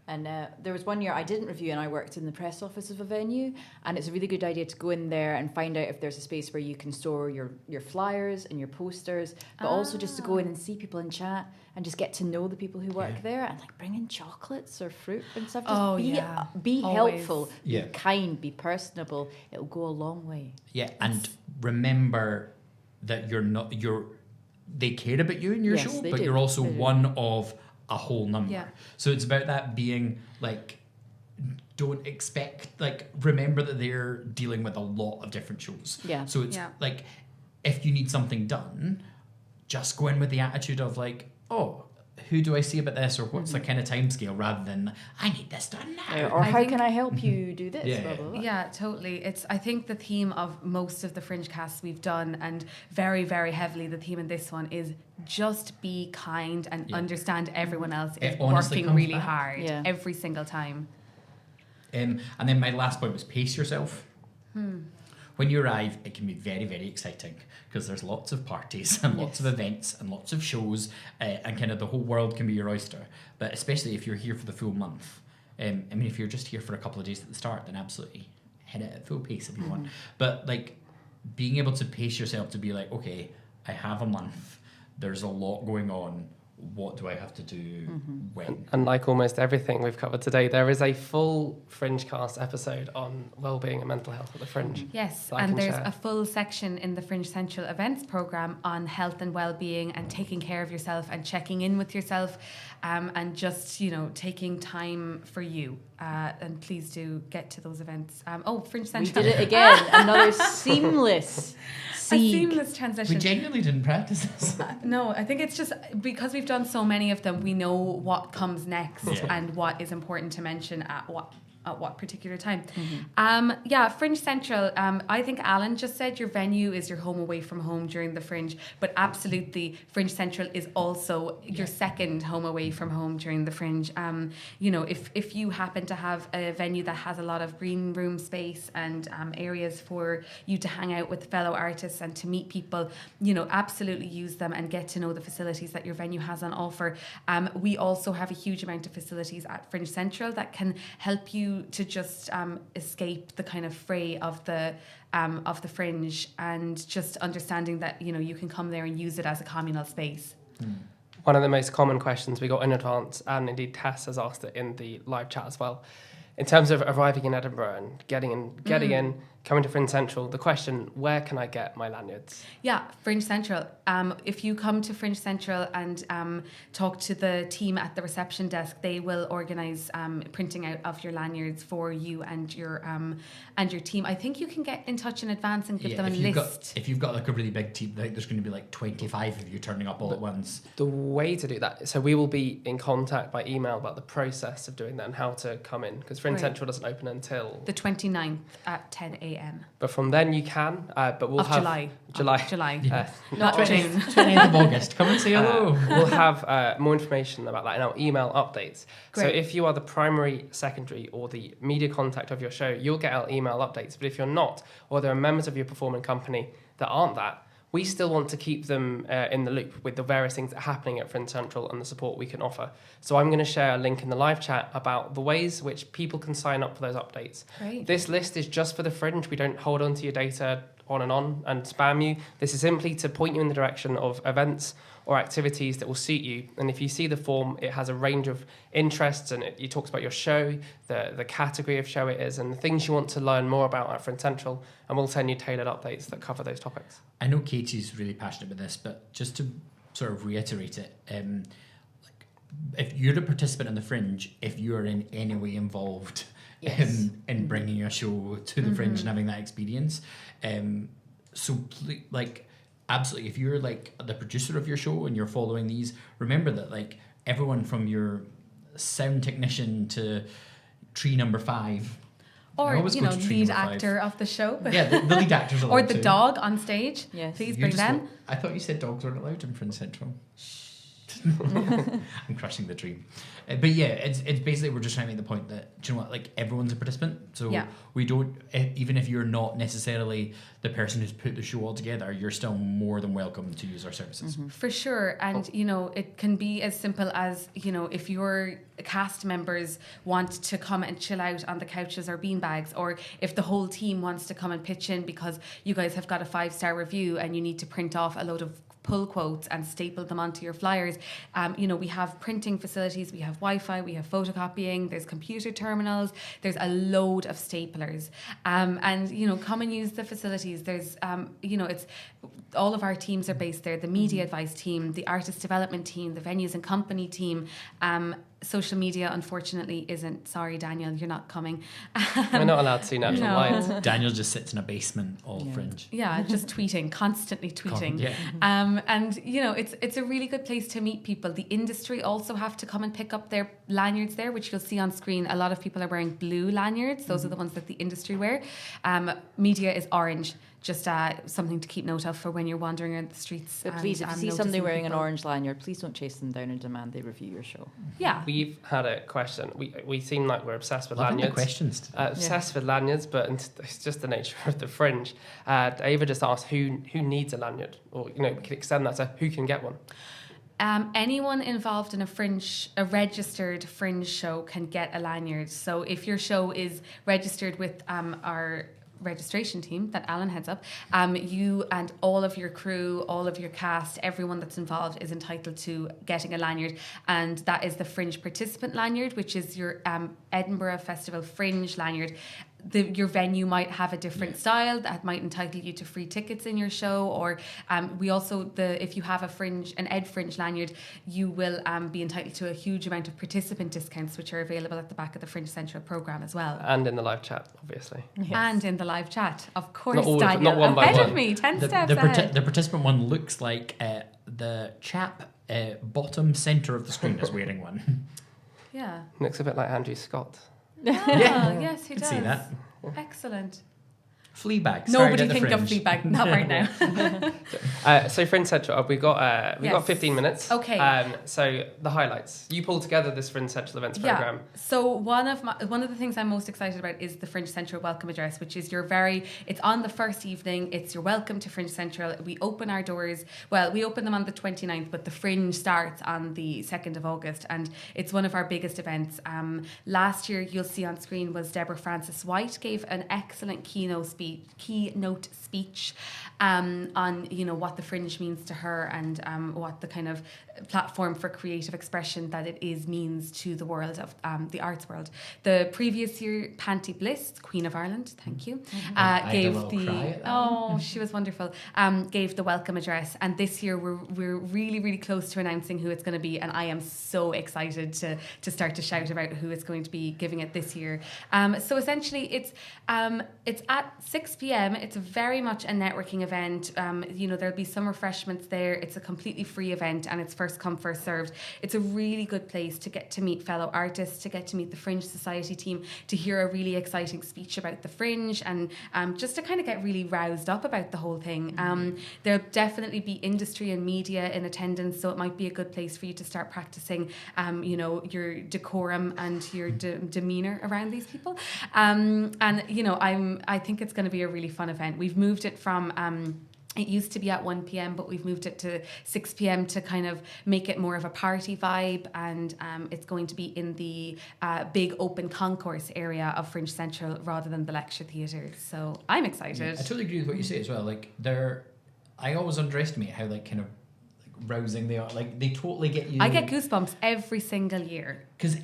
And there was one year I didn't review, and I worked in the press office of a venue, and it's a really good idea to go in there and find out if there's a space where you can store your flyers and your posters, but also just to go in and see people and chat and just get to know the people who work there, and like bring in chocolates or fruit and stuff. Just be helpful, be kind, be personable. It'll go a long way. Yeah, and remember that they care about you and your show, but you're also one of a whole number. Yeah. So it's about that being like, don't expect, like, remember that they're dealing with a lot of different shows. Yeah. So it's like, if you need something done, just go in with the attitude of like, oh, who do I see about this, or what's the kind of time scale, rather than I need this done now. Or how can I help you do this? Yeah. Blah, blah, blah. Yeah, totally. I think the theme of most of the Fringe casts we've done, and very, very heavily the theme in this one, is just be kind and understand everyone else is working really hard every single time. And then my last point was pace yourself. When you arrive, it can be very, very exciting because there's lots of parties and lots of events and lots of shows, and kind of the whole world can be your oyster. But especially if you're here for the full month. I mean, if you're just here for a couple of days at the start, then absolutely hit it at full pace if you want. But like being able to pace yourself to be like, okay, I have a month. there's a lot going on. What do I have to do when? And like almost everything we've covered today, there is a full Fringecast episode on wellbeing and mental health at the Fringe. Yes, that I and can there's share. a full section in the Fringe Central events programme on health and well-being and taking care of yourself and checking in with yourself, and just, taking time for you. And please do get to those events. Fringe We Central. did it again. Another seamless A seamless transition. We genuinely didn't practice this. No, I think it's just because we've done so many of them, we know what comes next Yeah. and what is important to mention at what particular time. Fringe Central, I think Alan just said your venue is your home away from home during the Fringe, but absolutely Fringe Central is also your second home away from home during the Fringe. If you happen to have a venue that has a lot of green room space and areas for you to hang out with fellow artists and to meet people, absolutely use them and get to know the facilities that your venue has on offer. We also have a huge amount of facilities at Fringe Central that can help you to just escape the kind of fray of the Fringe, and just understanding that you can come there and use it as a communal space. One of the most common questions we got in advance, and indeed Tess has asked it in the live chat as well, in terms of arriving in Edinburgh and getting in, coming to Fringe Central, the question, where can I get my lanyards? Yeah, Fringe Central. If you come to Fringe Central and talk to the team at the reception desk, they will organise printing out of your lanyards for you and your team. I think you can get in touch in advance and give them a list. If you've got like a really big team, like there's going to be like 25 of you turning up all at once. The way to do that, so we will be in contact by email about the process of doing that and how to come in, because Fringe Central doesn't open until the 29th at 10 a.m. But from then you can, but we'll have July. Not 20th of August. Come and say hello. We'll have more information about that in our email updates. Great. So if you are the primary, secondary, or the media contact of your show, you'll get our email updates. But if you're not, or there are members of your performing company that aren't that, we still want to keep them in the loop with the various things that are happening at Fringe Central and the support we can offer. So I'm going to share a link in the live chat about the ways which people can sign up for those updates. Great. This list is just for the Fringe. We don't hold on to your data on and spam you. This is simply to point you in the direction of events or activities that will suit you. And if you see the form, it has a range of interests, and it talks about your show, the category of show it is, and the things you want to learn more about at Fringe Central, and we'll send you tailored updates that cover those topics. I know Katie's really passionate about this, but just to sort of reiterate it, if you're a participant in the Fringe, if you're in any way involved in bringing your show to the Fringe and having that experience, absolutely, if you're like the producer of your show and you're following these, remember that like everyone from your sound technician to tree number 5, or lead number 5. actor of the show. Yeah, the lead actors or the dog on stage. Yes. Please You bring just them. I thought you said dogs weren't allowed in Fringe Central. I'm crushing the dream. But yeah, it's basically, we're just trying to make the point that, do you know what, like everyone's a participant. So we don't, even if you're not necessarily the person who's put the show all together, you're still more than welcome to use our services. For sure. And, it can be as simple as, if your cast members want to come and chill out on the couches or beanbags, or if the whole team wants to come and pitch in because you guys have got a 5-star review and you need to print off a load of pull quotes and staple them onto your flyers. We have printing facilities, we have Wi-Fi, we have photocopying, there's computer terminals, there's a load of staplers. Come and use the facilities. There's, it's all of our teams are based there. The media advice team, the artist development team, the venues and company team. Social media, unfortunately, isn't. Sorry, Daniel, you're not coming. We're not allowed to see natural light. Daniel just sits in a basement, all Fringe. Yeah, just tweeting, constantly tweeting. It's a really good place to meet people. The industry also have to come and pick up their lanyards there, which you'll see on screen. A lot of people are wearing blue lanyards. Those are the ones that the industry wear. Media is orange. Just something to keep note of for when you're wandering around the streets. But please, if you see somebody wearing an orange lanyard, please don't chase them down and demand they review your show. Yeah. We've had a question. We seem like we're obsessed with Loving lanyards. the questions today. Obsessed with lanyards, but it's just the nature of the Fringe. Ava just asked who needs a lanyard, or we can extend that to who can get one. Anyone involved in a registered Fringe show can get a lanyard. So if your show is registered with our registration team that Alan heads up, you and all of your crew, all of your cast, everyone that's involved is entitled to getting a lanyard, and that is the Fringe participant lanyard, which is your Edinburgh Festival Fringe lanyard. Your venue might have a different style that might entitle you to free tickets in your show, or we also, if you have an Ed Fringe lanyard, you will be entitled to a huge amount of participant discounts, which are available at the back of the Fringe Central programme as well. And in the live chat, obviously. Yes. And in the live chat, of course, not Daniel. Not one by ahead one. of me, 10 steps the ahead. The participant one looks like the chap bottom centre of the screen is wearing one. Yeah. Looks a bit like Andrew Scott. Yes, he Can does. see that. Excellent. Fleabag. Sorry, Nobody at the think of Fringe. Fleabag, not right now. So Fringe Central, we got Yes. 15 minutes. Okay. So the highlights. You pulled together this Fringe Central events program. So one of the things I'm most excited about is the Fringe Central welcome address, which is it's on the first evening. It's your welcome to Fringe Central. We open our doors. Well, we open them on the 29th, but the Fringe starts on the 2nd of August, and it's one of our biggest events. Last year, you'll see on screen, was Deborah Francis White gave an excellent keynote speech on what the Fringe means to her, and what the kind of platform for creative expression that it means to the world of the arts world. The previous year, Panty Bliss, Queen of Ireland, thank you, gave she was wonderful. Gave the welcome address, and this year we're really, really close to announcing who it's going to be, and I am so excited to start to shout about who is going to be giving it this year. So essentially, it's at 6 p.m. It's very much a networking event. There'll be some refreshments there. It's a completely free event, and it's first come, first served. It's a really good place to get to meet fellow artists, to get to meet the Fringe Society team, to hear a really exciting speech about the Fringe, and just to kind of get really roused up about the whole thing. There'll definitely be industry and media in attendance, so it might be a good place for you to start practicing, your decorum and your demeanour around these people. I think it's going to be a really fun event. We've moved it from it used to be at 1 p.m, but we've moved it to 6 p.m. to kind of make it more of a party vibe, and it's going to be in the big open concourse area of Fringe Central rather than the lecture theatre. So I'm excited. Yeah, I totally agree with what you say as well. I always underestimate how rousing they are. Like, they totally get you. I get goosebumps every single year. Because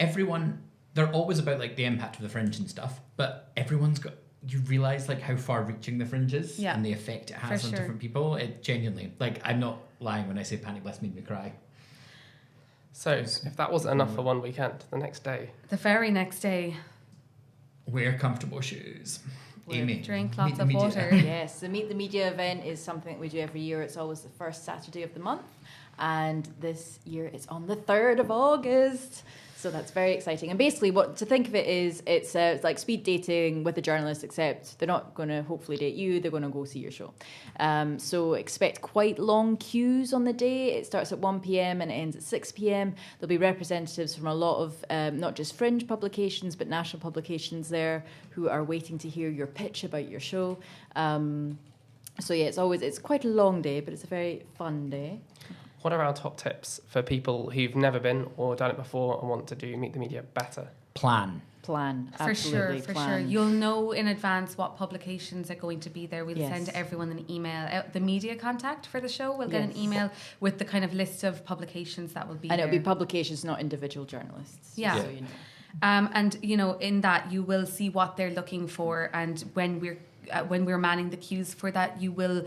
they're always about the impact of the Fringe and stuff, but everyone's got, you realise how far reaching the Fringe is and the effect it has on different people. It genuinely, I'm not lying when I say Panic Bless made me cry. So if that wasn't enough for one weekend, the next day. The very next day. Wear comfortable shoes. Amy. Drink lots of media. water. Yes, the Meet the Media event is something that we do every year. It's always the first Saturday of the month, and this year it's on the 3rd of August. So that's very exciting. And basically, what to think of it is, it's like speed dating with a journalist, except they're not going to hopefully date you. They're going to go see your show. So expect quite long queues on the day. It starts at 1 p.m. and it ends at 6 p.m. There'll be representatives from a lot of not just Fringe publications, but national publications there who are waiting to hear your pitch about your show. So yeah, it's quite a long day, but it's a very fun day. What are our top tips for people who've never been or done it before and want to do Meet the Media better? Plan. Absolutely. For sure. You'll know in advance what publications are going to be there. We'll send everyone an email. The media contact for the show will get an email with the kind of list of publications that will be there. And it'll be publications, not individual journalists. Yeah. So you know. And in that you will see what they're looking for, and when we're manning the queues for that, you will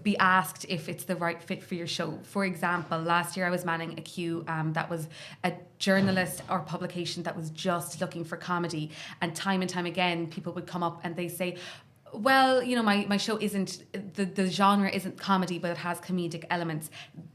be asked if it's the right fit for your show. For example, last year I was manning a queue that was a journalist or publication that was just looking for comedy, and time again people would come up and they say, well, my show isn't, the genre isn't comedy, but it has comedic elements.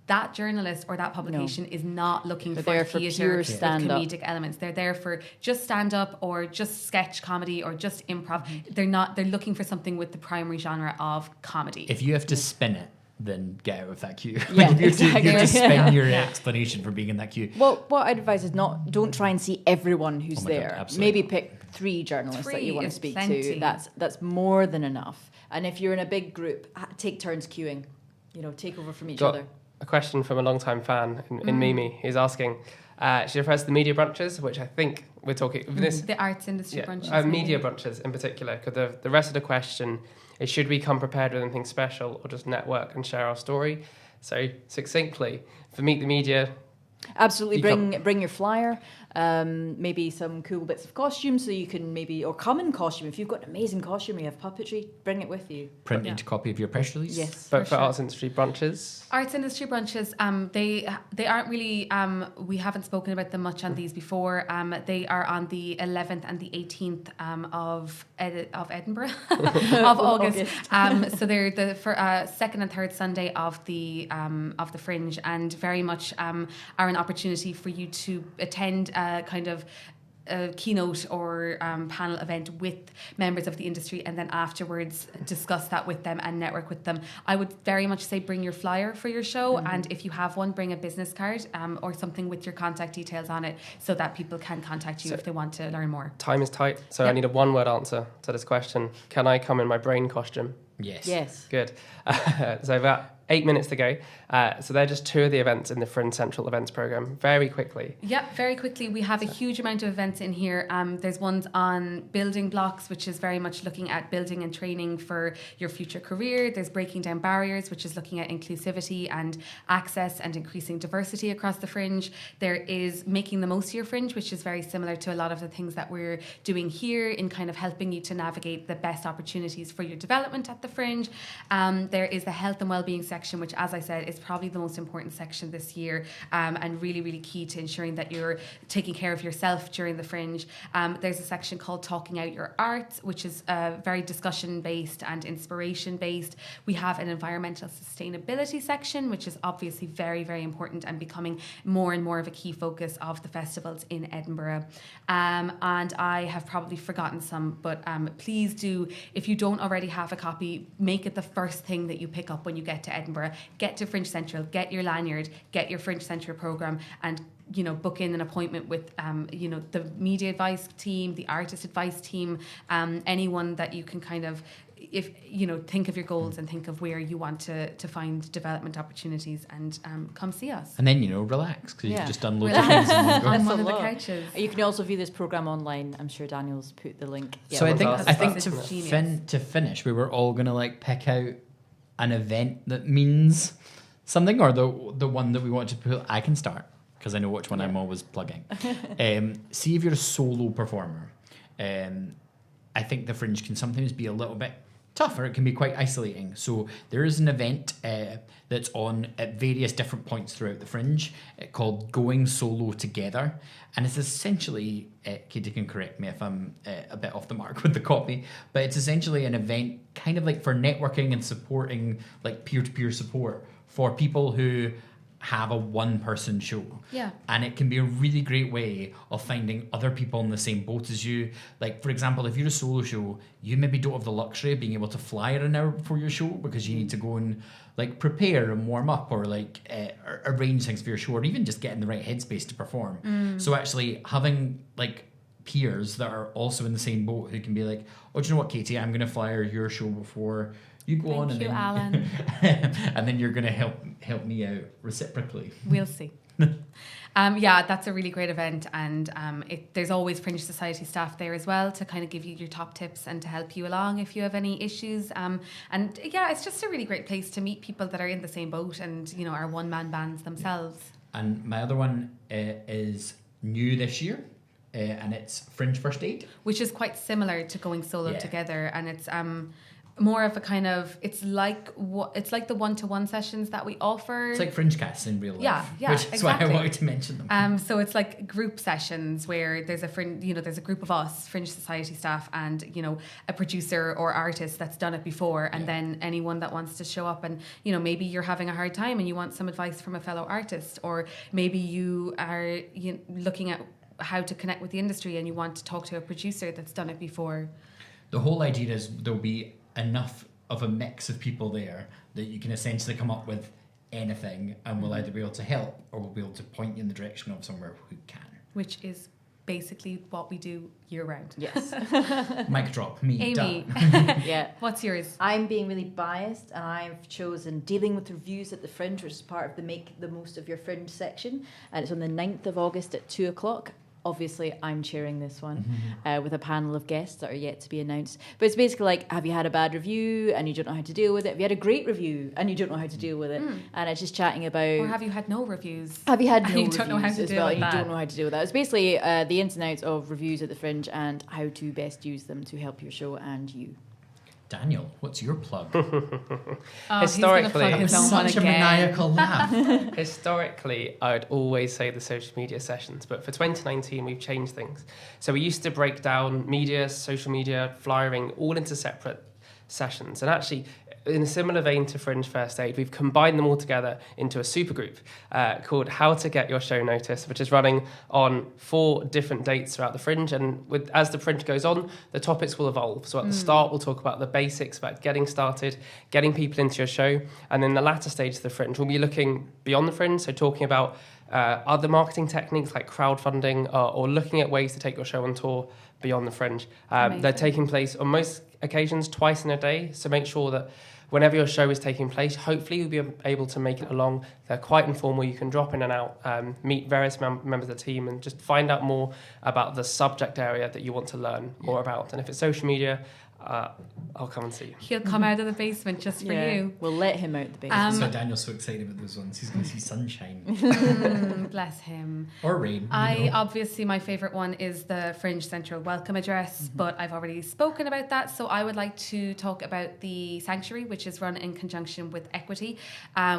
That journalist or that publication is not looking for theatre with comedic elements. They're there for just stand-up or just sketch comedy or just improv. They're looking for something with the primary genre of comedy. If you have to spin it, then get out of that queue. Yeah, you exactly. have to spin your explanation for being in that queue. Well, what I'd advise is don't try and see everyone who's there. God, Maybe pick 3 journalists that you want to speak to. That's more than enough. And if you're in a big group, take turns queuing. Take over from each other. A question from a long-time fan in Mimi. He's asking, She refers to the media brunches, which I think we're talking this. The arts industry Yeah, brunches. media brunches in particular. Because the rest of the question is, should we come prepared with anything special or just network and share our story? So succinctly, for Meet the Media. Absolutely, bring your flyer, maybe some cool bits of costume, so you can or come in costume. If you've got an amazing costume, you have puppetry, bring it with you. Printed copy of your press release. Yes, But for sure. arts industry brunches. Arts industry brunches, they aren't really, we haven't spoken about them much on these before. They are on the 11th and the 18th of Edinburgh, of August. So they're the second and third Sunday of the Fringe, and very much are an opportunity for you to attend kind of a keynote or panel event with members of the industry, and then afterwards discuss that with them and network with them. I would very much say bring your flyer for your show, and if you have one, bring a business card or something with your contact details on it, so that people can contact you if they want to learn more. Time is tight, so Yep. I need a one-word answer to this question. Can I come in my brain costume? Yes. Good. So about 8 minutes to go. So they're just two of the events in the Fringe Central Events Programme. Very quickly. Yeah, very quickly. We have a huge amount of events in here. There's ones on building blocks, which is very much looking at building and training for your future career. There's breaking down barriers, which is looking at inclusivity and access and increasing diversity across the Fringe. There is making the most of your Fringe, which is very similar to a lot of the things that we're doing here in kind of helping you to navigate the best opportunities for your development at the Fringe. There is the health and wellbeing section, which, as I said, is probably the most important section this year, and really, really key to ensuring that you're taking care of yourself during the Fringe. There's a section called Talking Out Your Art, which is very discussion-based and inspiration-based. We have an environmental sustainability section, which is obviously very, very important and becoming more and more of a key focus of the festivals in Edinburgh. And I have probably forgotten some, but please do, if you don't already have a copy, make it the first thing that you pick up when you get to Edinburgh. Get to Fringe Central, get your lanyard, get your Fringe Central programme, and book in an appointment with the media advice team, the artist advice team, anyone that you can kind of, if think of your goals and think of where you want to find development opportunities, and come see us. And then relax, because you've just done loads of Relax things. And on That's one a of the lot. couches. You can also view this programme online. I'm sure Daniel's put the link. So I think that's to genius. to finish, we were all gonna pick out an event that means something, or the one that we want to put. I can start because I know which one I'm always plugging. See if you're a solo performer. I think the Fringe can sometimes be a little bit tougher. It can be quite isolating. So there is an event that's on at various different points throughout the Fringe called Going Solo Together. And it's essentially, Katie can correct me if I'm a bit off the mark with the copy, but it's essentially an event kind of for networking and supporting, peer-to-peer support for people who have a one-person show. Yeah. And it can be a really great way of finding other people in the same boat as you. For example, if you're a solo show, you maybe don't have the luxury of being able to fly an hour before your show because you need to go and prepare and warm up, or arrange things for your show, or even just get in the right headspace to perform. So actually having peers that are also in the same boat who can be oh, do you know what, Katie, I'm going to flyer your show before you go on, and Thank you, then Alan. and then you're going to help me out reciprocally. We'll see. Yeah, that's a really great event, and there's always Fringe Society staff there as well to kind of give you your top tips and to help you along if you have any issues. And yeah, it's just a really great place to meet people that are in the same boat and are one-man bands themselves. And my other one is new this year, and it's Fringe First Aid, which is quite similar to Going Solo Yeah. Together, and it's more of a kind of, it's like the one-to-one sessions that we offer. It's like Fringe casts in real life. Yeah, which is why I exactly. wanted to mention them. So it's like group sessions where there's there's a group of us, Fringe Society staff, and a producer or artist that's done it before, and then anyone that wants to show up, and maybe you're having a hard time and you want some advice from a fellow artist, or maybe you are looking at how to connect with the industry and you want to talk to a producer that's done it before. The whole idea is there'll be enough of a mix of people there that you can essentially come up with anything, and we'll either be able to help or we'll be able to point you in the direction of somewhere who can. Which is basically what we do year round. Yes. Mic drop. Me. Amy, done. Yeah. what's yours? I'm being really biased, and I've chosen Dealing with Reviews at the Fringe, which is part of the Make the Most of Your Fringe section, and it's on the 9th of August at 2:00. Obviously, I'm chairing this one with a panel of guests that are yet to be announced. But it's basically like, have you had a bad review and you don't know how to deal with it? Have you had a great review and you don't know how to deal with it? And it's just chatting about... Or have you had no reviews? Have you had And no you don't know how reviews to as deal well? with And you that. don't know how to deal with that. It's basically the ins and outs of reviews at the Fringe and how to best use them to help your show and you. Daniel, what's your plug? Oh, Historically, he's gonna plug his own one Such a again. maniacal laugh. Historically, I would always say the social media sessions, but for 2019, we've changed things. So we used to break down media, social media, flyering, all into separate sessions. And actually, in a similar vein to Fringe First Aid, we've combined them all together into a supergroup called How to Get Your Show Noticed, which is running on 4 different dates throughout the Fringe. And as the Fringe goes on, the topics will evolve. So at the start, we'll talk about the basics, about getting started, getting people into your show. And in the latter stage of the Fringe, we'll be looking beyond the Fringe, so talking about other marketing techniques like crowdfunding or looking at ways to take your show on tour beyond the Fringe. They're taking place on most occasions twice in a day, so make sure that whenever your show is taking place, hopefully you'll be able to make it along. They're quite informal. You can drop in and out, meet various members of the team, and just find out more about the subject area that you want to learn more about. And if it's social media, I'll come and see you. He'll come out of the basement just for you. We'll let him out the basement. So Daniel's so excited about those ones. He's going to see sunshine. Bless him. Or rain. Obviously, my favourite one is the Fringe Central Welcome Address, but I've already spoken about that. So I would like to talk about the Sanctuary, which is run in conjunction with Equity.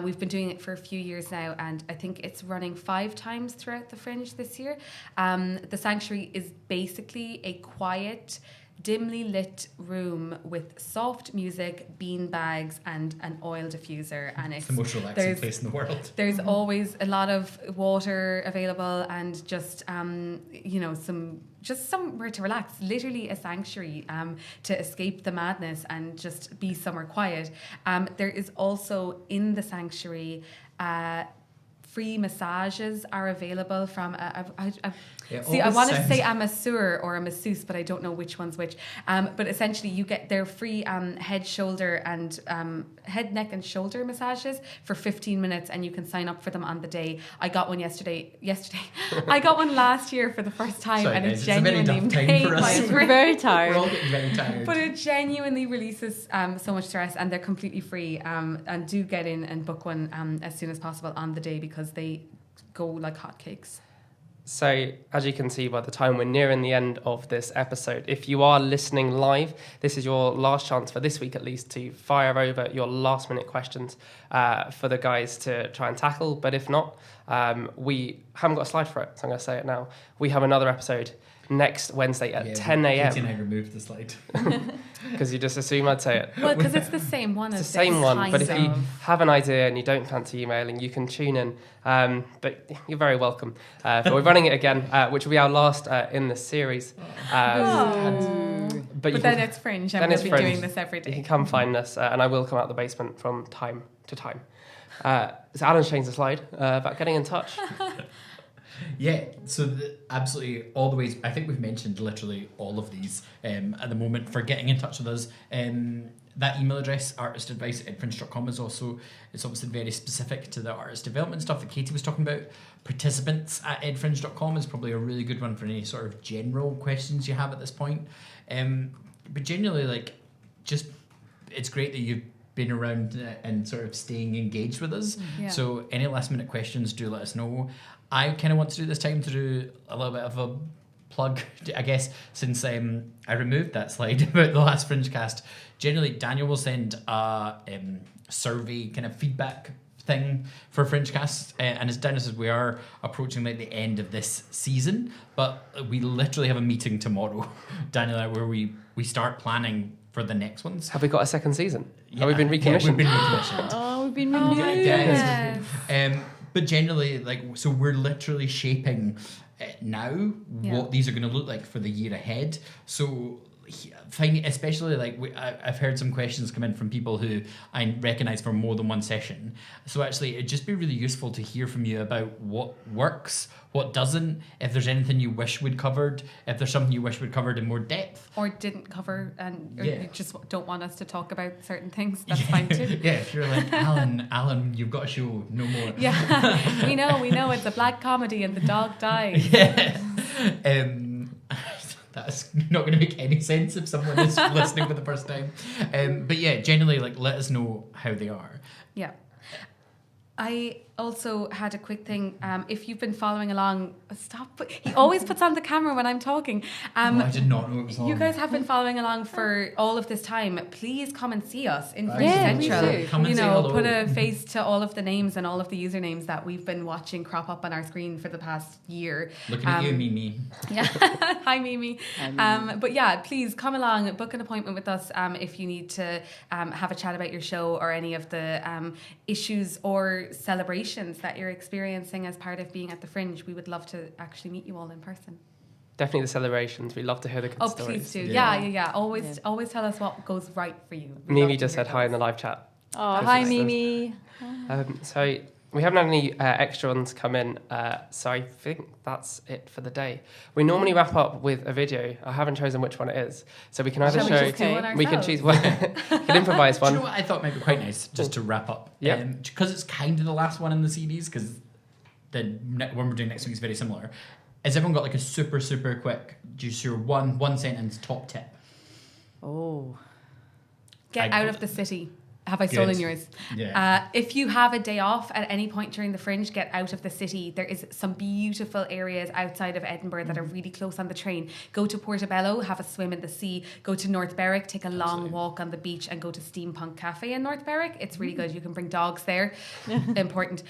We've been doing it for a few years now, and I think it's running 5 times throughout the Fringe this year. The Sanctuary is basically a quiet, dimly lit room with soft music, bean bags, and an oil diffuser, and it's the most relaxing place in the world. There's always a lot of water available, and just somewhere to relax. Literally a sanctuary to escape the madness and just be somewhere quiet. There is also in the sanctuary. Free massages are available from I want to say a masseur or a masseuse, but I don't know which one's which. But essentially, you get their free head, neck, and shoulder massages for 15 minutes, and you can sign up for them on the day. I got one yesterday. I got one last year for the first time, and it genuinely made my We're very tired. We're all getting very tired. But it genuinely releases so much stress, and they're completely free. And do get in and book one as soon as possible on the day, because they go like hotcakes. So, as you can see, by the time we're nearing the end of this episode, if you are listening live, this is your last chance for this week at least to fire over your last minute questions for the guys to try and tackle. But if not, we haven't got a slide for it, so I'm going to say it now. We have another episode next Wednesday at 10 a.m. Katie and I removed the slide. Because you just assume I'd say it. Well, because it's the same one. It's the same one, but if you have an idea and you don't fancy emailing, you can tune in. But you're very welcome. But we're running it again, which will be our last in the series. But then it's Fringe, and we'll be doing this every day. You can come find us, and I will come out the basement from time to time. So Alan's changed the slide about getting in touch. Yeah, so absolutely all the ways. I think we've mentioned literally all of these at the moment for getting in touch with us. That email address, artistadvice@fringe.com, it's obviously very specific to the artist development stuff that Katie was talking about. Participants@edfringe.com is probably a really good one for any sort of general questions you have at this point. But generally, it's great that you've been around and sort of staying engaged with us. Yeah. So any last minute questions, do let us know. I kind of want to do this time to do a little bit of a plug, I guess, since I removed that slide about the last Fringe cast. Generally, Daniel will send a survey kind of feedback thing for Fringe cast, and as Daniel says, we are approaching the end of this season, but we literally have a meeting tomorrow, Daniel and I, where we start planning for the next ones. Have we got a second season? Yeah, Have we been recommissioned? We've been recommissioned. We've been renewed. Yes. But generally, so we're literally shaping now what these are going to look like for the year ahead. So finding, especially like I've heard some questions come in from people who I recognise for more than one session. So actually, it'd just be really useful to hear from you about what works, what doesn't, if there's anything you wish we'd covered, if there's something you wish we'd covered in more depth. Or didn't cover, and or you just don't want us to talk about certain things, that's fine too. Yeah, if you're like, Alan, you've got a show, no more. Yeah, we know, it's a black comedy and the dog dies. Yeah. That's not going to make any sense if someone is listening for the first time. But yeah, generally, like, let us know how they are. Yeah. I also had a quick thing. If you've been following along, he always puts on the camera when I'm talking. I did not know it was on. You guys have been following along for all of this time. Please come and see us in Fringe Central. Come and say hello. Put a face to all of the names and all of the usernames that we've been watching crop up on our screen for the past year. Looking at you, Mimi. Yeah. Hi, Mimi. But yeah, please come along, book an appointment with us if you need to have a chat about your show or any of the issues or celebrations that you're experiencing as part of being at the Fringe. We would love to actually meet you all in person. Definitely the celebrations. We love to hear the good stories. Please do. Yeah. Always tell us what goes right for you. Mimi just said hi in the live chat. Oh, hi, Mimi. So we haven't had any extra ones come in, so I think that's it for the day. We normally wrap up with a video. I haven't chosen which one it is, so we can either we can choose one. We can improvise one. Do you know what I thought might be quite nice, just to wrap up? Yeah. Because it's kind of the last one in the series, because the one we're doing next week is very similar. Has everyone got like a super, super quick, just your one sentence top tip? Oh. Get out of the city. Have I stolen yours? Yeah. If you have a day off at any point during the Fringe, get out of the city. There is some beautiful areas outside of Edinburgh that are really close on the train. Go to Portobello, have a swim in the sea. Go to North Berwick, take a long walk on the beach, and go to Steampunk Cafe in North Berwick. It's really good. You can bring dogs there. Important.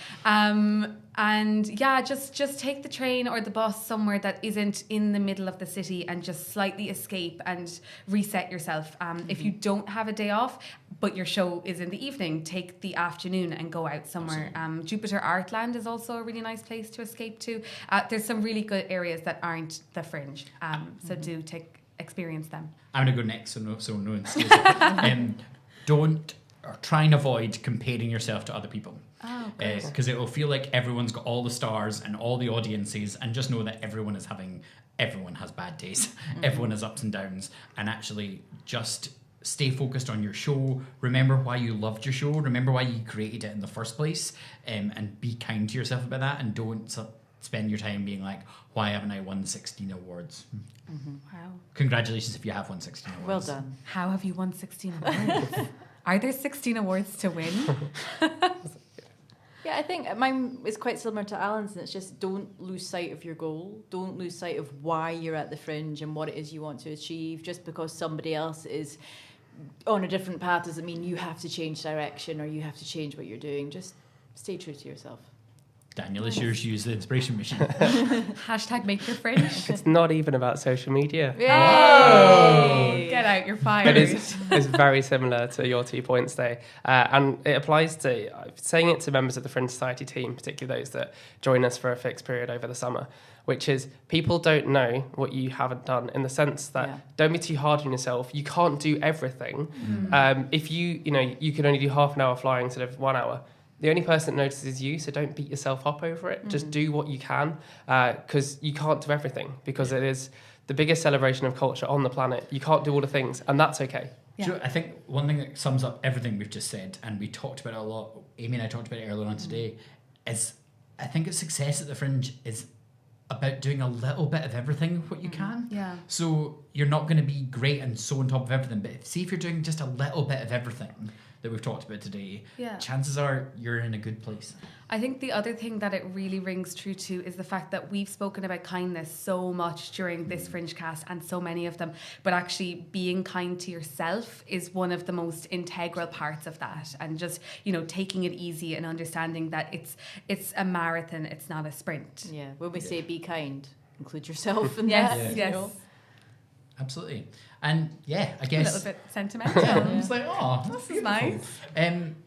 And yeah, just take the train or the bus somewhere that isn't in the middle of the city and just slightly escape and reset yourself. If you don't have a day off, but your show is in the evening, take the afternoon and go out somewhere. Jupiter Artland is also a really nice place to escape to. There's some really good areas that aren't the Fringe, so do experience them. I'm going to go next, so no one steals it. Don't, or try and avoid comparing yourself to other people. Because it will feel like everyone's got all the stars and all the audiences, and just know that everyone has bad days. Everyone has ups and downs, and actually just stay focused on your show. Remember why you loved your show. Remember why you created it in the first place, and be kind to yourself about that, and don't spend your time being like, why haven't I won 16 awards? Wow. Congratulations if you have won 16 awards. Well done. How have you won 16 awards? Are there 16 awards to win? Yeah, I think mine is quite similar to Alan's, and it's just don't lose sight of your goal. Don't lose sight of why you're at the Fringe and what it is you want to achieve. Just because somebody else is on a different path doesn't mean you have to change direction or you have to change what you're doing. Just stay true to yourself. Daniel, is yours use the inspiration machine? Hashtag make your Fringe. It's not even about social media. Yay! Get out, you're fired. But it's very similar to your 2 points there. And it applies to saying it to members of the Fringe Society team, particularly those that join us for a fixed period over the summer, which is people don't know what you haven't done, in the sense that don't be too hard on yourself. You can't do everything. If you can only do half an hour flying instead of 1 hour, the only person that notices is you, so don't beat yourself up over it. Just do what you can, because you can't do everything, because it is the biggest celebration of culture on the planet. You can't do all the things, and that's okay. Yeah. So I think one thing that sums up everything we've just said, and we talked about it a lot, Amy and I talked about it earlier on today, is I think that success at the Fringe is about doing a little bit of everything what you can. Yeah. So you're not going to be great and so on top of everything, but see if you're doing just a little bit of everything that we've talked about today, chances are you're in a good place. I think the other thing that it really rings true to is the fact that we've spoken about kindness so much during this Fringe cast, and so many of them, but actually being kind to yourself is one of the most integral parts of that, and just, taking it easy and understanding that it's a marathon, it's not a sprint. Yeah, when we say be kind, include yourself in yes, that. Yes. Absolutely. And I guess a little bit sentimental. I was like, oh, this is nice.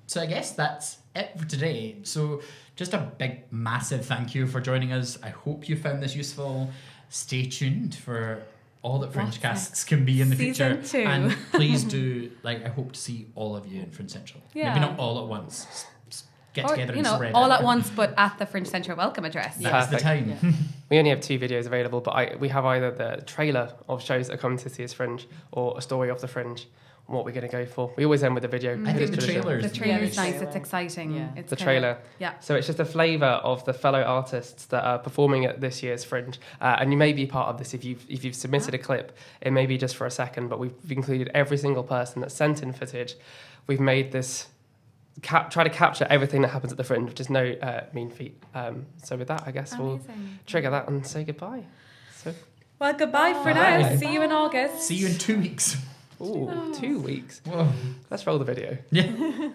So I guess that's it for today. So just a big, massive thank you for joining us. I hope you found this useful. Stay tuned for all that Fringe What's casts can be in the Season future. 2. And please do, like, I hope to see all of you in Fringe Central. Yeah. Maybe not all at once. Get Or, together and spread all it. at once, but at the Fringe Central welcome address. Yeah. That's the time. Yeah. We only have 2 videos available, but we have either the trailer of shows that are coming to see us Fringe or a story of the Fringe. What we're going to go for. We always end with a video. I think It's the tradition. trailer The is trailer's Yeah, nice, trailer. it's exciting. Yeah. It's The kinda- trailer. Yeah. So it's just a flavour of the fellow artists that are performing at this year's Fringe, and you may be part of this if you've submitted a clip. It may be just for a second, but we've included every single person that sent in footage. We've made this try to capture everything that happens at the Fringe, which is no mean feat. So with that, I guess we'll Amazing. trigger that and say goodbye. So, Well, goodbye for Bye. now. See you in August. See you in 2 weeks. ooh, 2 weeks. Whoa. Let's roll the video. Yeah.